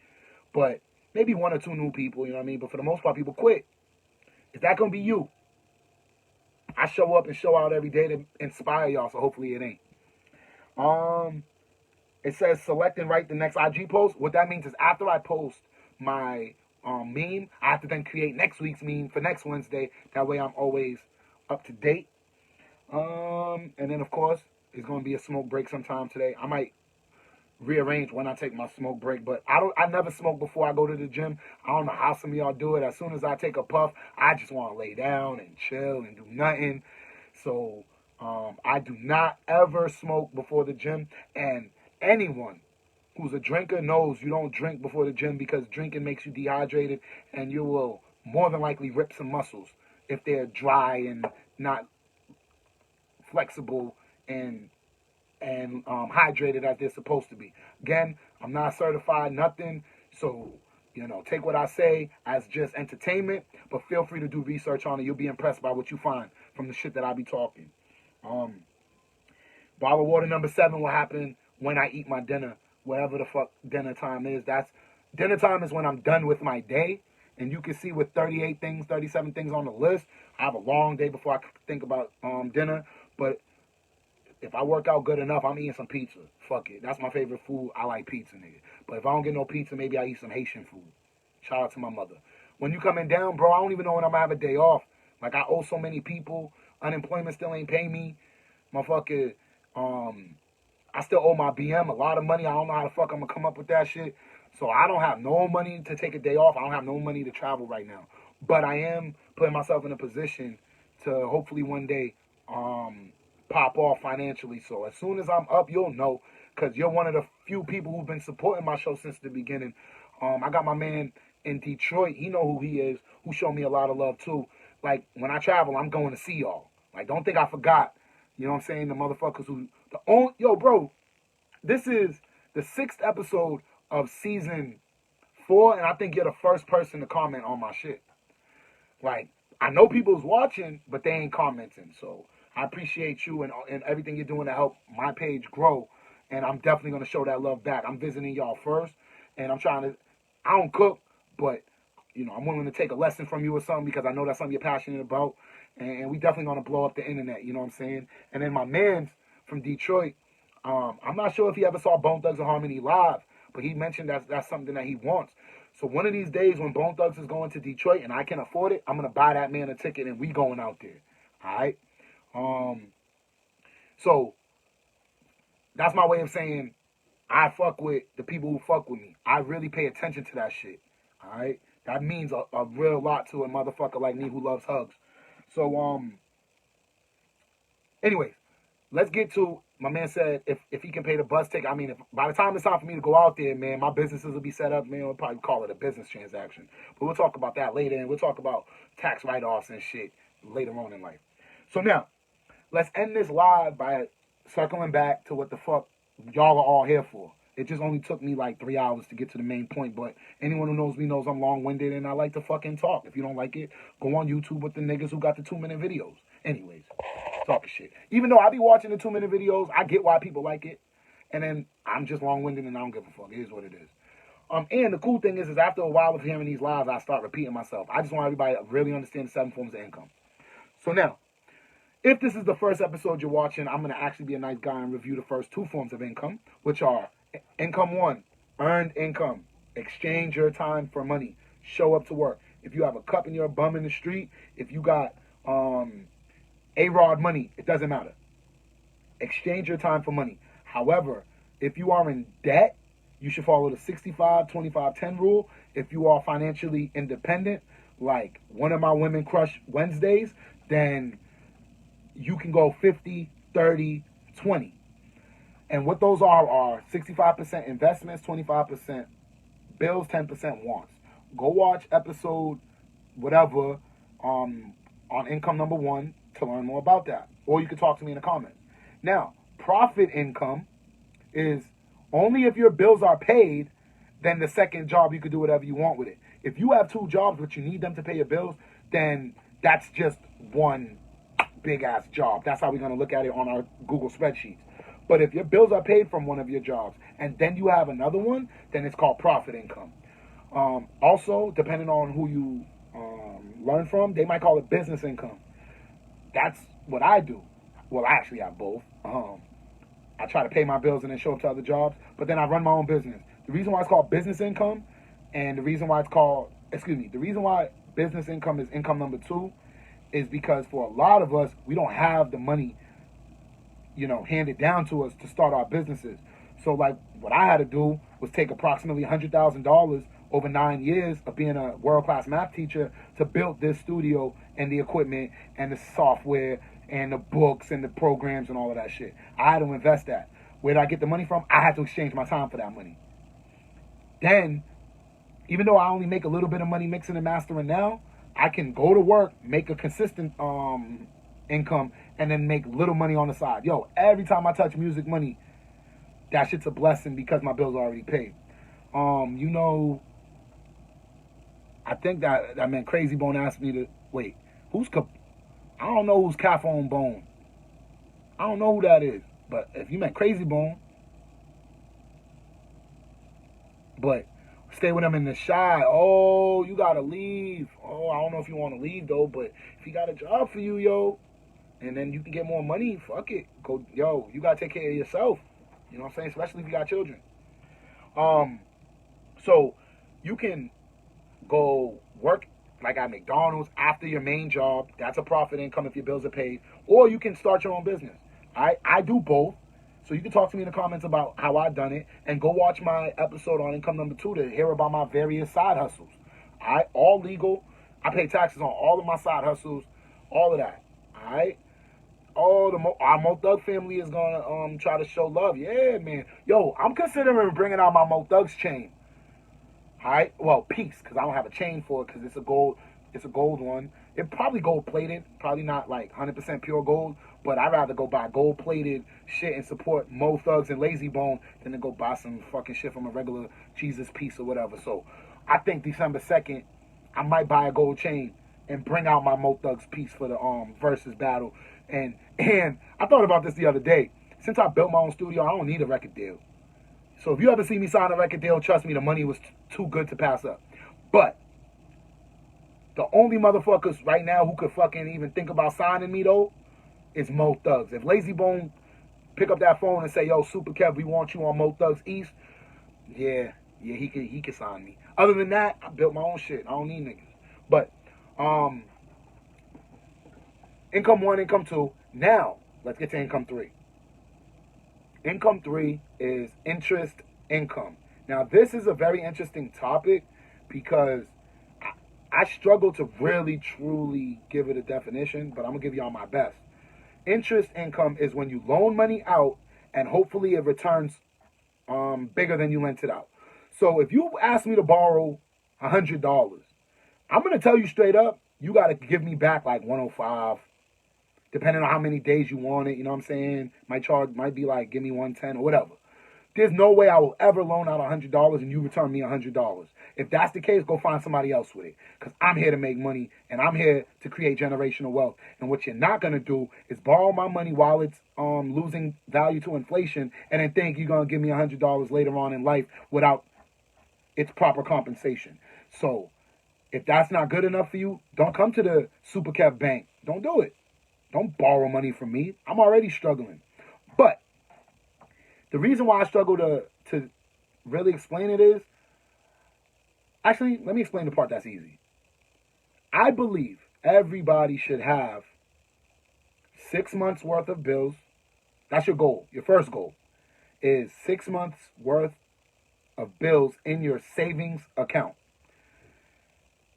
But maybe one or two new people, you know what I mean? But for the most part, people quit. Is that going to be you? I show up and show out every day to inspire y'all, so hopefully it ain't. It says select and write the next IG post. What that means is after I post my meme, I have to then create next week's meme for next Wednesday. That way I'm always up to date. And then, of course, it's going to be a smoke break sometime today. I might rearrange when I take my smoke break, but I never smoke before I go to the gym. I don't know how some of y'all do it. As soon as I take a puff, I just want to lay down and chill and do nothing. So I do not ever smoke before the gym. And anyone who's a drinker knows you don't drink before the gym, because drinking makes you dehydrated, and you will more than likely rip some muscles if they're dry and not flexible and hydrated as they're supposed to be. Again, I'm not certified, nothing, so, you know, take what I say as just entertainment, but feel free to do research on it. You'll be impressed by what you find from the shit that I be talking. Bottle water number 7 will happen when I eat my dinner, whatever the fuck dinner time is. Dinner time is when I'm done with my day, and you can see with 38 things, 37 things on the list, I have a long day before I think about dinner, but if I work out good enough, I'm eating some pizza. Fuck it. That's my favorite food. I like pizza, nigga. But if I don't get no pizza, maybe I eat some Haitian food. Shout out to my mother. When you coming down, bro, I don't even know when I'm going to have a day off. Like, I owe so many people. Unemployment still ain't paying me. Motherfucker, I still owe my BM a lot of money. I don't know how the fuck I'm going to come up with that shit. So I don't have no money to take a day off. I don't have no money to travel right now. But I am putting myself in a position to hopefully one day pop off financially. So as soon as I'm up, you'll know, because you're one of the few people who've been supporting my show since the beginning. I got my man in Detroit. He know who he is, who showed me a lot of love too. Like, when I travel, I'm going to see y'all. Like, don't think I forgot. You know what I'm saying? The motherfuckers who... Yo, bro, this is the 6th episode of season 4, and I think you're the first person to comment on my shit. Like, I know people's watching, but they ain't commenting, so... I appreciate you and everything you're doing to help my page grow. And I'm definitely going to show that love back. I'm visiting y'all first. And I'm trying to... I don't cook, but, you know, I'm willing to take a lesson from you or something, because I know that's something you're passionate about. And we definitely going to blow up the internet, you know what I'm saying? And then my man's from Detroit, I'm not sure if he ever saw Bone Thugs and Harmony live, but he mentioned that's something that he wants. So one of these days when Bone Thugs is going to Detroit and I can afford it, I'm going to buy that man a ticket and we going out there. All right? So that's my way of saying I fuck with the people who fuck with me. I really pay attention to that shit. All right, that means a real lot to a motherfucker like me who loves hugs. So anyways, let's get to my man said if he can pay the bus ticket. I mean, if by the time it's time for me to go out there, man, my businesses will be set up. Man, we'll probably call it a business transaction. But we'll talk about that later, and we'll talk about tax write-offs and shit later on in life. So now, let's end this live by circling back to what the fuck y'all are all here for. It just only took me like 3 hours to get to the main point, but anyone who knows me knows I'm long-winded and I like to fucking talk. If you don't like it, go on YouTube with the niggas who got the 2-minute videos. Anyways, talking shit. Even though I be watching the 2-minute videos, I get why people like it. And then I'm just long-winded and I don't give a fuck. It is what it is. And the cool thing is after a while of hearing these lives, I start repeating myself. I just want everybody to really understand the 7 forms of income. So now, if this is the first episode you're watching, I'm going to actually be a nice guy and review the first 2 forms of income, which are income 1, earned income. Exchange your time for money. Show up to work. If you have a cup and you're a bum in the street, if you got A-Rod money, it doesn't matter. Exchange your time for money. However, if you are in debt, you should follow the 65-25-10 rule. If you are financially independent, like one of my Women Crush Wednesdays, then you can go 50, 30, 20. And what those are 65% investments, 25% bills, 10% wants. Go watch episode whatever on income number 1 to learn more about that. Or you can talk to me in the comments. Now, profit income is only if your bills are paid, then the second job you could do whatever you want with it. If you have 2 jobs but you need them to pay your bills, then that's just one big ass job. That's how we're going to look at it on our Google spreadsheets. But if your bills are paid from one of your jobs and then you have another one, then it's called profit income. Also, depending on who you learn from, they might call it business income. That's what I do. Well, I actually have both. I try to pay my bills and then show up to other jobs, but then I run my own business. The reason why it's called business income and the reason why the reason why business income is income number 2 is because for a lot of us, we don't have the money, handed down to us to start our businesses. So like what I had to do was take approximately $100,000 over 9 years of being a world-class math teacher to build this studio and the equipment and the software and the books and the programs and all of that shit. I had to invest that. Where did I get the money from? I had to exchange my time for that money. Then, even though I only make a little bit of money mixing and mastering now, I can go to work, make a consistent income, and then make little money on the side. Yo, every time I touch music money, that shit's a blessing because my bills are already paid. I think that man Crazy Bone asked me to wait. I don't know who's Headphone Bone. I don't know who that is. But if you meant Crazy Bone, but stay with him in the shy. Oh, you gotta leave. Oh, I don't know if you want to leave though, but if he got a job for you, yo, and then you can get more money, fuck it. Go, yo, you gotta take care of yourself. You know what I'm saying? Especially if you got children. So you can go work like at McDonald's after your main job. That's a profit income if your bills are paid. Or you can start your own business. I do both. So you can talk to me in the comments about how I've done it. And go watch my episode on income number 2 to hear about my various side hustles. All legal. I pay taxes on all of my side hustles. All of that. Alright? Our Mo Thug family is going to try to show love. Yeah, man. Yo, I'm considering bringing out my Mo Thugs chain. Alright? Well, piece, because I don't have a chain for it because it's a gold one. It probably gold plated, probably not like 100% pure gold, but I'd rather go buy gold plated shit and support Mo Thugs and Lazy Bone than to go buy some fucking shit from a regular Jesus piece or whatever. So I think December 2nd, I might buy a gold chain and bring out my Mo Thugs piece for the versus battle. And I thought about this the other day. Since I built my own studio, I don't need a record deal. So if you ever see me sign a record deal, trust me, the money was too good to pass up. But the only motherfuckers right now who could fucking even think about signing me, though, is Mo Thugs. If Lazy Bone pick up that phone and say, yo, Super Kev, we want you on Mo Thugs East, yeah, he could sign me. Other than that, I built my own shit. I don't need niggas. But, income 1, income 2. Now, let's get to income 3. Income 3 is interest income. Now, this is a very interesting topic because I struggle to really, truly give it a definition, but I'm going to give y'all my best. Interest income is when you loan money out and hopefully it returns bigger than you lent it out. So if you ask me to borrow $100, I'm going to tell you straight up, you got to give me back like 105, depending on how many days you want it. You know what I'm saying? Might be like, give me 110 or whatever. There's no way I will ever loan out $100 and you return me $100. If that's the case, go find somebody else with it. Because I'm here to make money and I'm here to create generational wealth. And what you're not going to do is borrow my money while it's losing value to inflation and then think you're going to give me $100 later on in life without its proper compensation. So if that's not good enough for you, don't come to the Super Kev Bank. Don't do it. Don't borrow money from me. I'm already struggling. But the reason why I struggle to really explain it is, actually, let me explain the part that's easy. I believe everybody should have 6 months worth of bills. That's your goal. Your first goal is 6 months worth of bills in your savings account.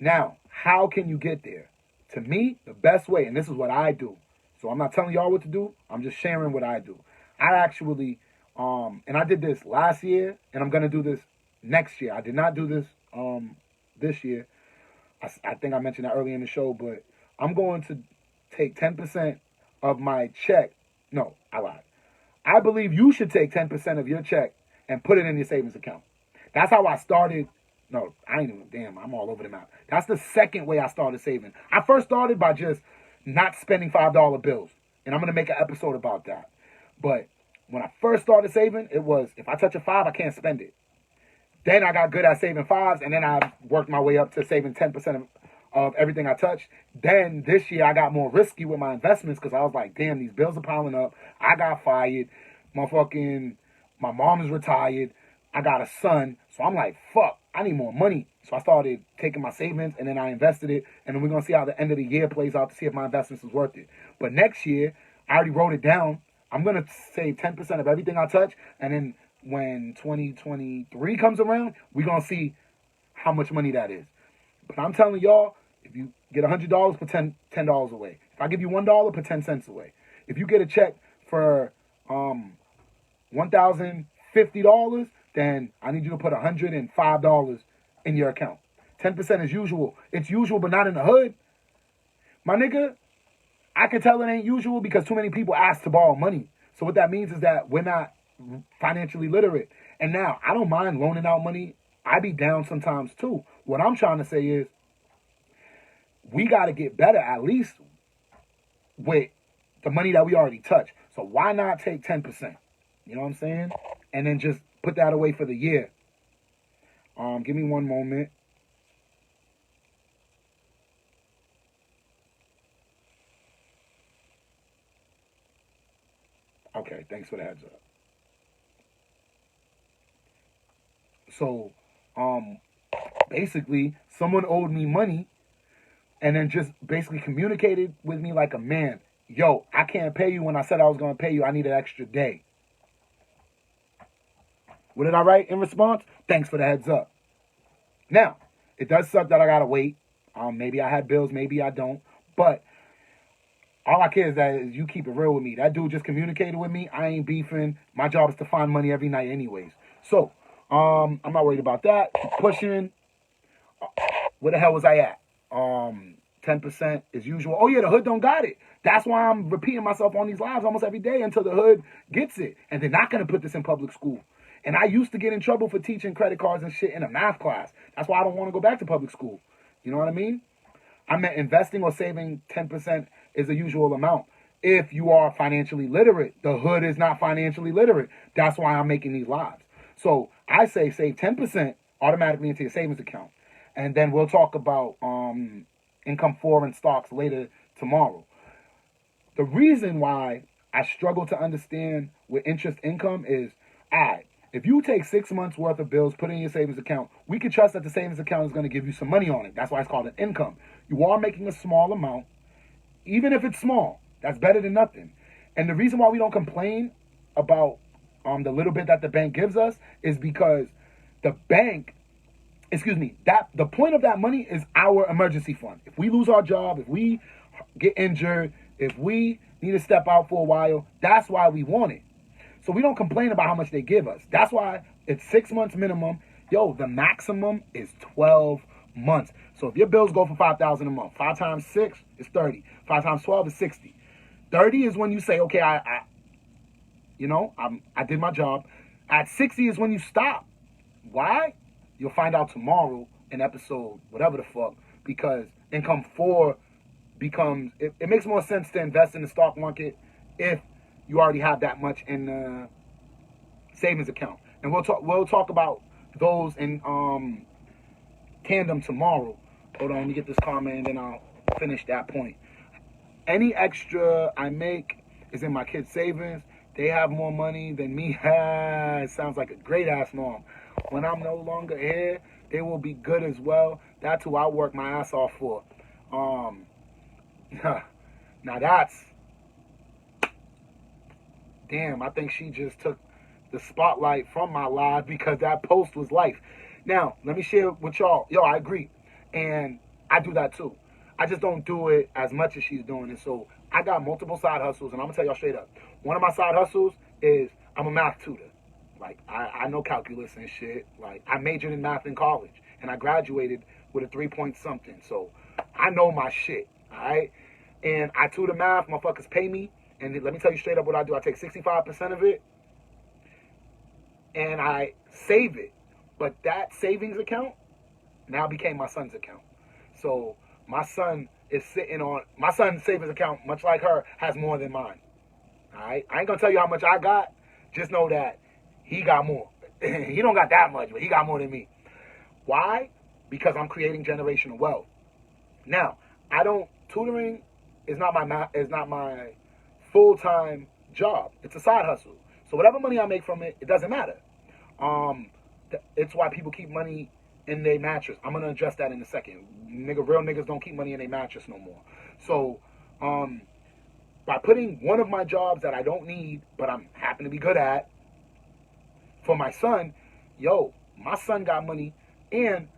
Now, how can you get there? To me, the best way, and this is what I do. So I'm not telling y'all what to do. I'm just sharing what I do. I actually, and I did this last year, and I'm going to do this next year. I did not do this this year. I think I mentioned that earlier in the show, but I'm going to take 10% of my check. No, I lied. I believe you should take 10% of your check and put it in your savings account. That's how I started. No, I ain't even, damn, I'm all over the map. That's the second way I started saving. I first started by just not spending $5 bills. And I'm going to make an episode about that. But when I first started saving, it was, if I touch a 5, I can't spend it. Then I got good at saving 5s, and then I worked my way up to saving 10% of everything I touched. Then this year, I got more risky with my investments because I was like, damn, these bills are piling up. I got fired. My mom is retired. I got a son. So I'm like, fuck, I need more money. So I started taking my savings, and then I invested it. And then we're going to see how the end of the year plays out to see if my investments is worth it. But next year, I already wrote it down. I'm going to save 10% of everything I touch, and then when 2023 comes around, we're going to see how much money that is. But I'm telling y'all, if you get $100, put $10 away. If I give you $1, put 10 cents away. If you get a check for $1,050, then I need you to put $105 in your account. 10% is usual. It's usual, but not in the hood. My nigga, I can tell it ain't usual because too many people ask to borrow money. So what that means is that we're not financially literate. And now, I don't mind loaning out money. I be down sometimes too. What I'm trying to say is, we got to get better at least with the money that we already touch. So why not take 10%? You know what I'm saying? And then just put that away for the year. Give me one moment. Okay, thanks for the heads up. So, basically, someone owed me money and then just basically communicated with me like a man. Yo, I can't pay you when I said I was going to pay you. I need an extra day. What did I write in response? Thanks for the heads up. Now, it does suck that I got to wait. Maybe I had bills, maybe I don't. But all I care is that you keep it real with me. That dude just communicated with me. I ain't beefing. My job is to find money every night anyways. So, I'm not worried about that. Keep pushing. Where the hell was I at? 10% as usual. Oh yeah, the hood don't got it. That's why I'm repeating myself on these lives almost every day until the hood gets it. And they're not going to put this in public school. And I used to get in trouble for teaching credit cards and shit in a math class. That's why I don't want to go back to public school. You know what I mean? I meant investing or saving 10% is the usual amount. If you are financially literate, the hood is not financially literate. That's why I'm making these lives. So I say save 10% automatically into your savings account. And then we'll talk about income foreign stocks later tomorrow. The reason why I struggle to understand with interest income is, if you take 6 months worth of bills, put in your savings account, we can trust that the savings account is going to give you some money on it. That's why it's called an income. You are making a small amount, even if it's small. That's better than nothing. And the reason why we don't complain about the little bit that the bank gives us is because the bank, the point of that money is our emergency fund. If we lose our job, if we get injured, if we need to step out for a while, that's why we want it. So we don't complain about how much they give us. That's why it's 6 months minimum. Yo, the maximum is 12 months. So if your bills go for $5,000 a month, 5 times 6 is 30. 5 times 12 is 60. 30 is when you say, okay, I did my job. At 60 is when you stop. Why? You'll find out tomorrow in episode whatever the fuck, because income 4 becomes, it makes more sense to invest in the stock market if you already have that much in the savings account. And we'll talk about those in tandem tomorrow. Hold on, let me get this comment and then I'll finish that point. Any extra I make is in my kids' savings. They have more money than me. It sounds like a great ass mom. When I'm no longer here, they will be good as well. That's who I work my ass off for. Now that's, damn, I think she just took the spotlight from my live because that post was life. Now, let me share with y'all. Yo, I agree. And I do that too. I just don't do it as much as she's doing it. So I got multiple side hustles, and I'm gonna tell y'all straight up. One of my side hustles is I'm a math tutor. Like I know calculus and shit. Like I majored in math in college, and I graduated with a 3 point something. So I know my shit. All right, and I tutor math. Motherfuckers pay me, and let me tell you straight up what I do. I take 65% of it, and I save it. But that savings account now became my son's account. So my son is sitting on, my son's savings account, much like her, has more than mine. All right? I ain't going to tell you how much I got. Just know that he got more. He don't got that much, but he got more than me. Why? Because I'm creating generational wealth. Now, tutoring is not my full-time job. It's a side hustle. So whatever money I make from it, it doesn't matter. It's why people keep money in their mattress. I'm gonna address that in a second. Real niggas don't keep money in their mattress no more. So, by putting one of my jobs that I don't need, but I'm happen to be good at, for my son, my son got money, and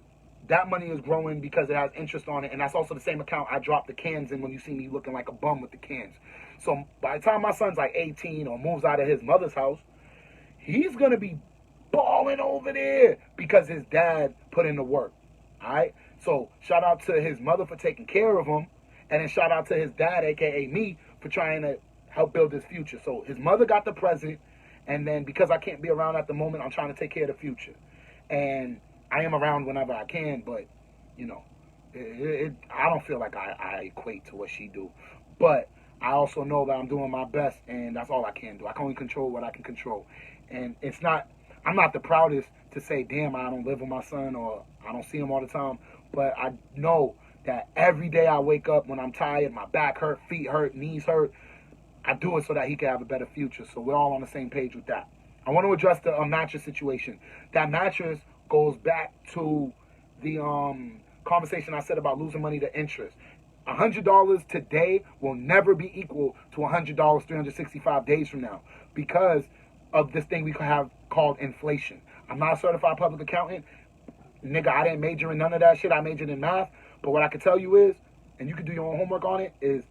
that money is growing because it has interest on it, and that's also the same account I drop the cans in when you see me looking like a bum with the cans. So by the time my son's like 18 or moves out of his mother's house, he's gonna be balling over there because his dad put in the work. All right. So shout out to his mother for taking care of him, and then shout out to his dad, aka me, for trying to help build his future. So his mother got the present, and then because I can't be around at the moment, I'm trying to take care of the future. And I am around whenever I can, but I don't feel like I equate to what she do. But I also know that I'm doing my best, and that's all I can do. I can only control what I can control. And I'm not the proudest to say, damn, I don't live with my son or I don't see him all the time. But I know that every day I wake up when I'm tired, my back hurt, feet hurt, knees hurt, I do it so that he can have a better future. So we're all on the same page with that. I want to address the mattress situation. That mattress goes back to the conversation I said about losing money to interest. $100 today will never be equal to $100 365 days from now because of this thing we have called inflation. I'm not a certified public accountant. Nigga, I didn't major in none of that shit. I majored in math. But what I can tell you is, and you can do your own homework on it, is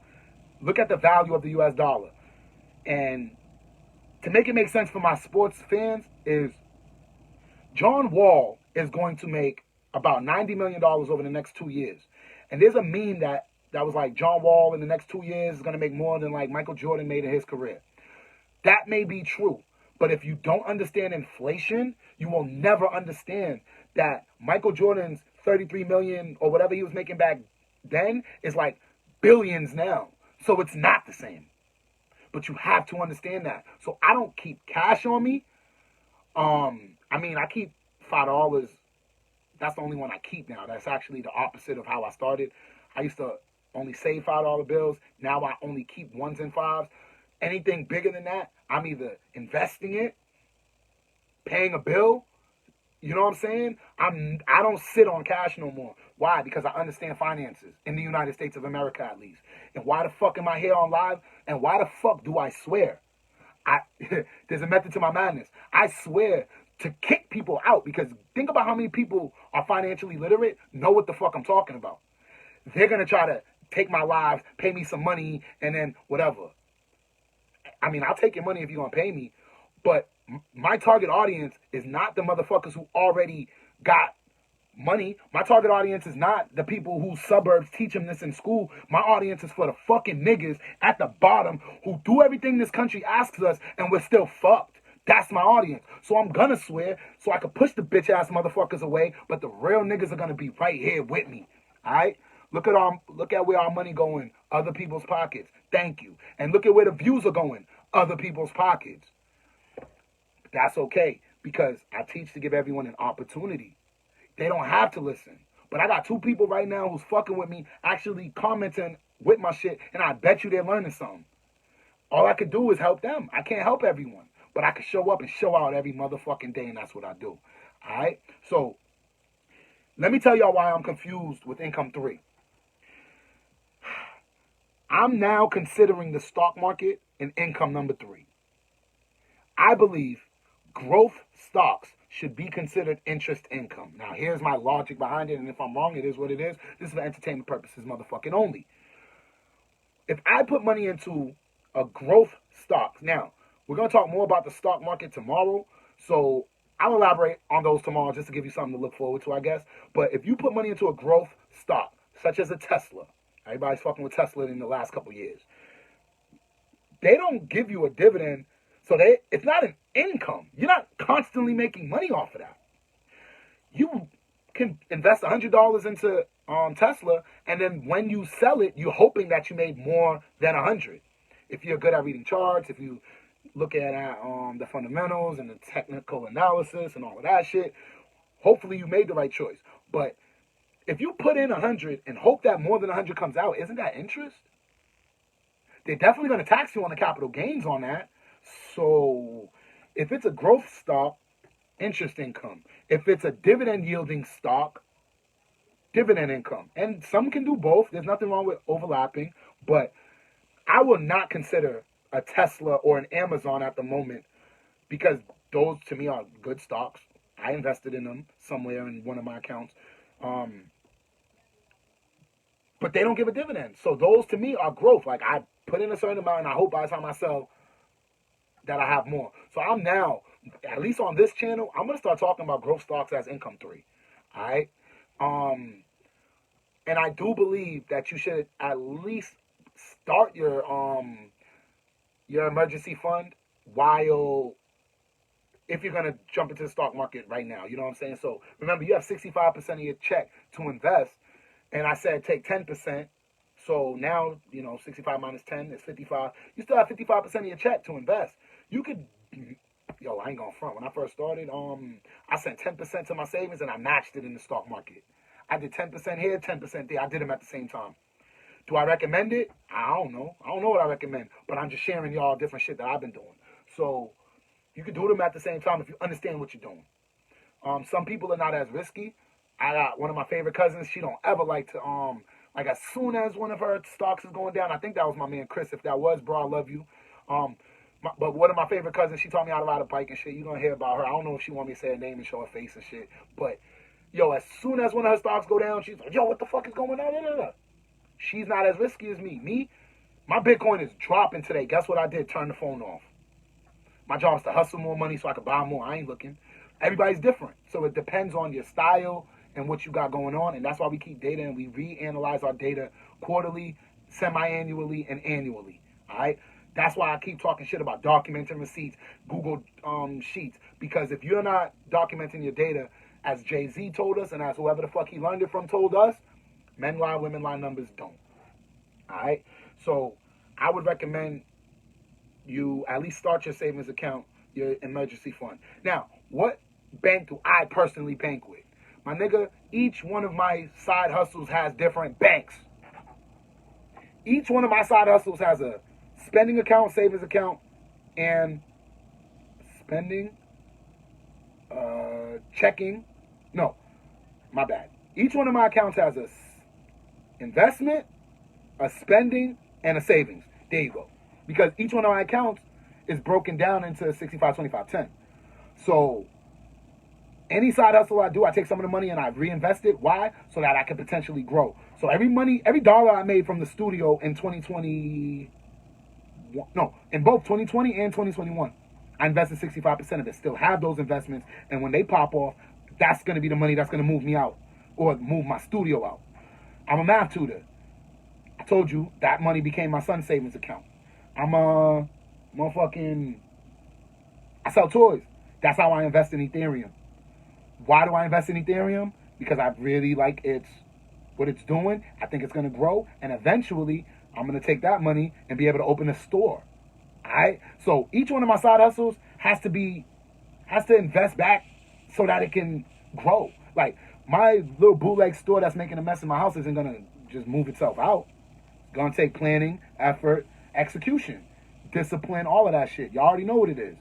look at the value of the US dollar. And to make it make sense for my sports fans is John Wall is going to make about $90 million over the next 2 years. And there's a meme that was like John Wall in the next 2 years is going to make more than like Michael Jordan made in his career. That may be true. But if you don't understand inflation, you will never understand that Michael Jordan's 33 million or whatever he was making back then is like billions now. So it's not the same. But you have to understand that. So I don't keep cash on me. I keep $5. That's the only one I keep now. That's actually the opposite of how I started. I used to only save $5 bills. Now I only keep ones and fives. Anything bigger than that, I'm either investing it, paying a bill. You know what I'm saying? I don't sit on cash no more. Why? Because I understand finances in the United States of America, at least. And why the fuck am I here on live? And why the fuck do I swear? There's a method to my madness. I swear to kick people out because think about how many people are financially literate, know what the fuck I'm talking about. They're going to try to take my lives, pay me some money, and then whatever. I'll take your money if you're going to pay me, but my target audience is not the motherfuckers who already got money. My target audience is not the people whose suburbs teach them this in school. My audience is for the fucking niggas at the bottom who do everything this country asks us and we're still fucked. That's my audience. So I'm gonna swear so I can push the bitch ass motherfuckers away, but the real niggas are gonna be right here with me. Alright? Look at where our money going, other people's pockets. Thank you. And look at where the views are going, other people's pockets. That's okay, because I teach to give everyone an opportunity. They don't have to listen. But I got 2 people right now who's fucking with me, actually commenting with my shit, and I bet you they're learning something. All I could do is help them. I can't help everyone. But I can show up and show out every motherfucking day, and that's what I do. All right? So, let me tell y'all why I'm confused with income 3. I'm now considering the stock market an income number 3. I believe growth stocks should be considered interest income. Now, here's my logic behind it, and if I'm wrong, it is what it is. This is for entertainment purposes, motherfucking only. If I put money into a growth stock, now, we're going to talk more about the stock market tomorrow, so I'll elaborate on those tomorrow just to give you something to look forward to, I guess. But if you put money into a growth stock, such as a Tesla, everybody's fucking with Tesla in the last couple of years, they don't give you a dividend, so it's not an income. You're not constantly making money off of that. You can invest $100 into Tesla, and then when you sell it, you're hoping that you made more than 100. If you're good at reading charts, if you look at the fundamentals and the technical analysis and all of that shit, hopefully you made the right choice. But if you put in 100 and hope that more than 100 comes out, isn't that interest? They're definitely going to tax you on the capital gains on that. So if it's a growth stock, interest income. If it's a dividend yielding stock, dividend income. And some can do both. There's nothing wrong with overlapping. But I will not consider a Tesla or an Amazon at the moment, because those to me are good stocks. I invested in them somewhere in one of my accounts. But they don't give a dividend. So those to me are growth. Like, I put in a certain amount and I hope by the time I sell that I have more. So I'm now, at least on this channel, I'm going to start talking about growth stocks as income 3. All right? And I do believe that you should at least start your emergency fund if you're going to jump into the stock market right now. You know what I'm saying? So remember, you have 65% of your check to invest. And I said take 10%. So now, 65 minus 10 is 55. You still have 55% of your check to invest. You could, I ain't going front. When I first started, I sent 10% to my savings and I matched it in the stock market. I did 10% here, 10% there. I did them at the same time. Do I recommend it? I don't know. I don't know what I recommend. But I'm just sharing y'all different shit that I've been doing. So you can do them at the same time if you understand what you're doing. Some people are not as risky. I got one of my favorite cousins. She don't ever like to, like as soon as one of her stocks is going down, I think that was my man Chris. If that was, bro, I love you. But one of my favorite cousins, she taught me how to ride a bike and shit. You're going to hear about her. I don't know if she want me to say her name and show her face and shit. But, as soon as one of her stocks go down, she's like, what the fuck is going on? She's not as risky as me. My Bitcoin is dropping today. Guess what I did? Turn the phone off. My job is to hustle more money so I can buy more. I ain't looking. Everybody's different. So it depends on your style and what you got going on. And that's why we keep data and we reanalyze our data quarterly, semi-annually, and annually. All right? That's why I keep talking shit about documenting receipts, Google Sheets. Because if you're not documenting your data, as Jay-Z told us and as whoever the fuck he learned it from told us, men lie, women lie, numbers don't. All right? So I would recommend you at least start your savings account, your emergency fund. Now, what bank do I personally bank with? My nigga, each one of my side hustles has different banks. Each one of my side hustles has a spending account, savings account, and checking. No, my bad. Each one of my accounts has a investment, a spending, and a savings. There you go. Because each one of my accounts is broken down into 65, 25, 10. So any side hustle I do, I take some of the money and I reinvest it. Why? So that I can potentially grow. So every dollar I made from the studio in 2020, in both 2020 and 2021, I invested 65% of it. Still have those investments. And when they pop off, that's going to be the money that's going to move me out or move my studio out. I'm a math tutor. I told you that money became my son's savings account. I'm a motherfucking, I sell toys. That's how I invest in Ethereum. Why do I invest in Ethereum? Because I really like what it's doing. I think it's going to grow. And eventually, I'm going to take that money and be able to open a store. All right? So each one of my side hustles has to invest back so that it can grow. Like, my little bootleg store that's making a mess in my house isn't going to just move itself out. It's going to take planning, effort, execution, discipline, all of that shit. Y'all already know what it is.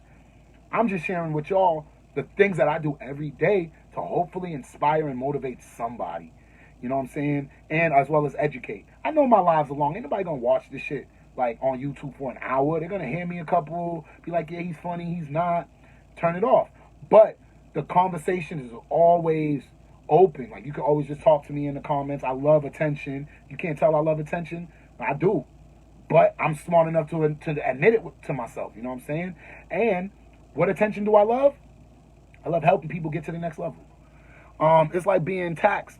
I'm just sharing with y'all the things that I do every day to hopefully inspire and motivate somebody. You know what I'm saying? And as well as educate. I know my lives are long. Ain't nobody gonna watch this shit like on YouTube for an hour. They're gonna hear me a couple, be like, yeah, he's funny, he's not. Turn it off. But the conversation is always open. Like, you can always just talk to me in the comments. I love attention. You can't tell I love attention, but I do. But I'm smart enough to admit it to myself. You know what I'm saying? And what attention do I love? I love helping people get to the next level. It's like being taxed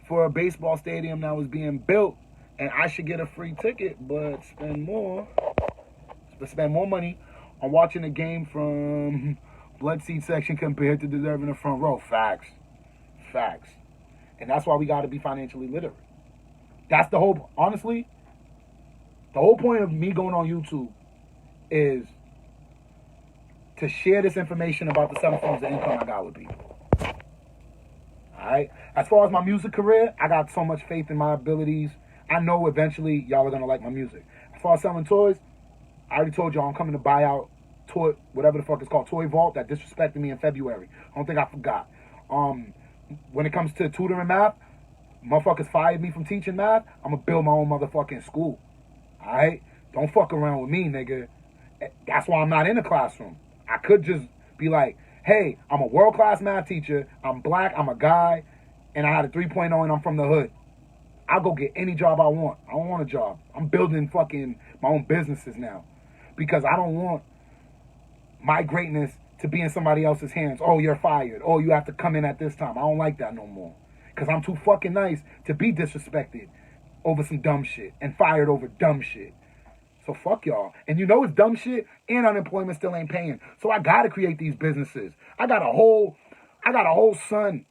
for a baseball stadium that was being built, and I should get a free ticket, but spend more money on watching a game from blood seat section compared to deserving the front row. Facts. And that's why we got to be financially literate. That's honestly, the whole point of me going on YouTube is to share this information about the 7 forms of income I got with people. Alright? As far as my music career, I got so much faith in my abilities. I know eventually y'all are going to like my music. As far as selling toys, I already told y'all I'm coming to buy out toy, whatever the fuck it's called, Toy Vault, that disrespected me in February. I don't think I forgot. When it comes to tutoring math, motherfuckers fired me from teaching math. I'm going to build my own motherfucking school. Alright? Don't fuck around with me, nigga. That's why I'm not in the classroom. I could just be like, hey, I'm a world-class math teacher. I'm black. I'm a guy. And I had a 3.0 and I'm from the hood. I'll go get any job I want. I don't want a job. I'm building fucking my own businesses now. Because I don't want my greatness to be in somebody else's hands. Oh, you're fired. Oh, you have to come in at this time. I don't like that no more. Because I'm too fucking nice to be disrespected over some dumb shit and fired over dumb shit. So fuck y'all. And you know it's dumb shit and unemployment still ain't paying. So I gotta create these businesses. I got a whole son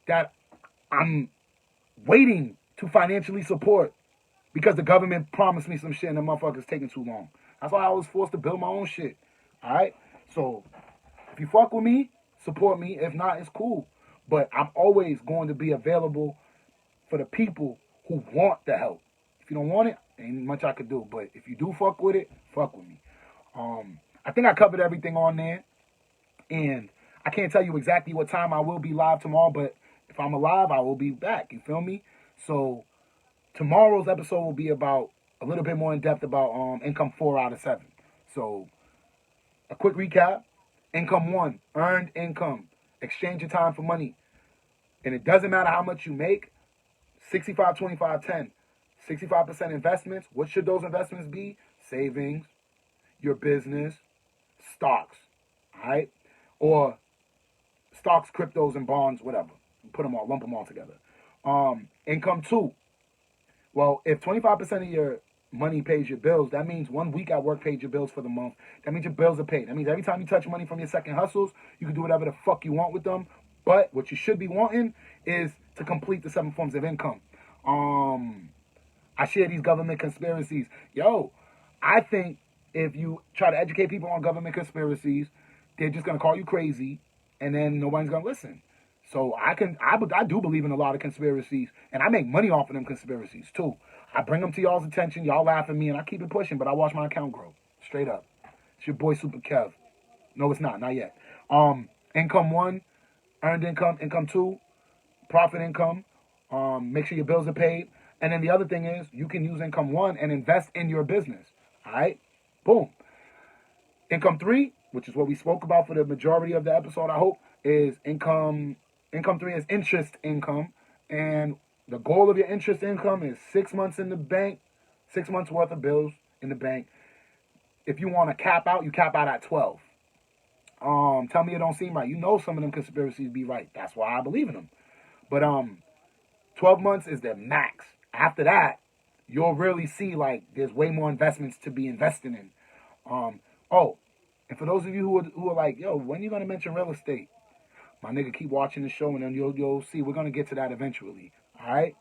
that I'm waiting to financially support because the government promised me some shit and the motherfucker's taking too long. That's why I was forced to build my own shit. Alright? So if you fuck with me, support me. If not, it's cool. But I'm always going to be available for the people who want the help. If you don't want it, ain't much I could do. But if you do fuck with it, fuck with me. I think I covered everything on there. And I can't tell you exactly what time I will be live tomorrow, but if I'm alive, I will be back. You feel me? So tomorrow's episode will be about a little bit more in depth about income 4 out of 7. So a quick recap. Income 1, earned income. Exchange your time for money. And it doesn't matter how much you make. 65, 25, 10. 65% investments. What should those investments be? Savings, your business, stocks. All right? Or stocks, cryptos, and bonds, whatever. Lump them all together. Income 2. Well, if 25% of your money pays your bills, that means 1 week at work paid your bills for the month. That means your bills are paid. That means every time you touch money from your second hustles, you can do whatever the fuck you want with them. But what you should be wanting is to complete the 7 forms of income. I share these government conspiracies. Yo, I think if you try to educate people on government conspiracies, they're just going to call you crazy, and then nobody's going to listen. So I do believe in a lot of conspiracies, and I make money off of them conspiracies too. I bring them to y'all's attention, y'all laugh at me, and I keep it pushing, but I watch my account grow. Straight up. It's your boy Super Kev. No, it's not yet. Income 1, earned income. Income 2, profit income. Make sure your bills are paid. And then the other thing is, you can use income 1 and invest in your business. All right? Boom. Income 3, which is what we spoke about for the majority of the episode, I hope, is income 3 is interest income. And the goal of your interest income is 6 months in the bank, 6 months worth of bills in the bank. If you want to cap out, you cap out at 12. Tell me it don't seem right. You know some of them conspiracies be right. That's why I believe in them. But 12 months is the max. After that, you'll really see, like, there's way more investments to be investing in. And for those of you who are like, yo, when are you going to mention real estate? My nigga, keep watching the show, and then you'll see. We're going to get to that eventually. All right?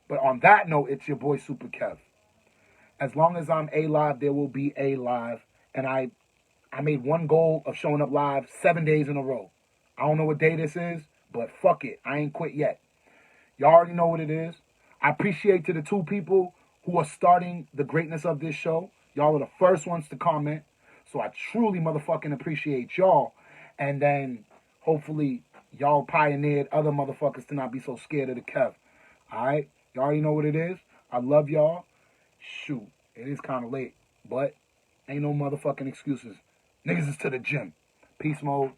But on that note, it's your boy Super Kev. As long as I'm live, there will be a live. And I made one goal of showing up live 7 days in a row. I don't know what day this is, but fuck it. I ain't quit yet. Y'all already know what it is. I appreciate to the 2 people who are starting the greatness of this show. Y'all are the first ones to comment. So I truly motherfucking appreciate y'all. And then hopefully y'all pioneered other motherfuckers to not be so scared of the Kev. Alright? Y'all already know what it is. I love y'all. Shoot. It is kind of late. But ain't no motherfucking excuses. Niggas is to the gym. Peace mode.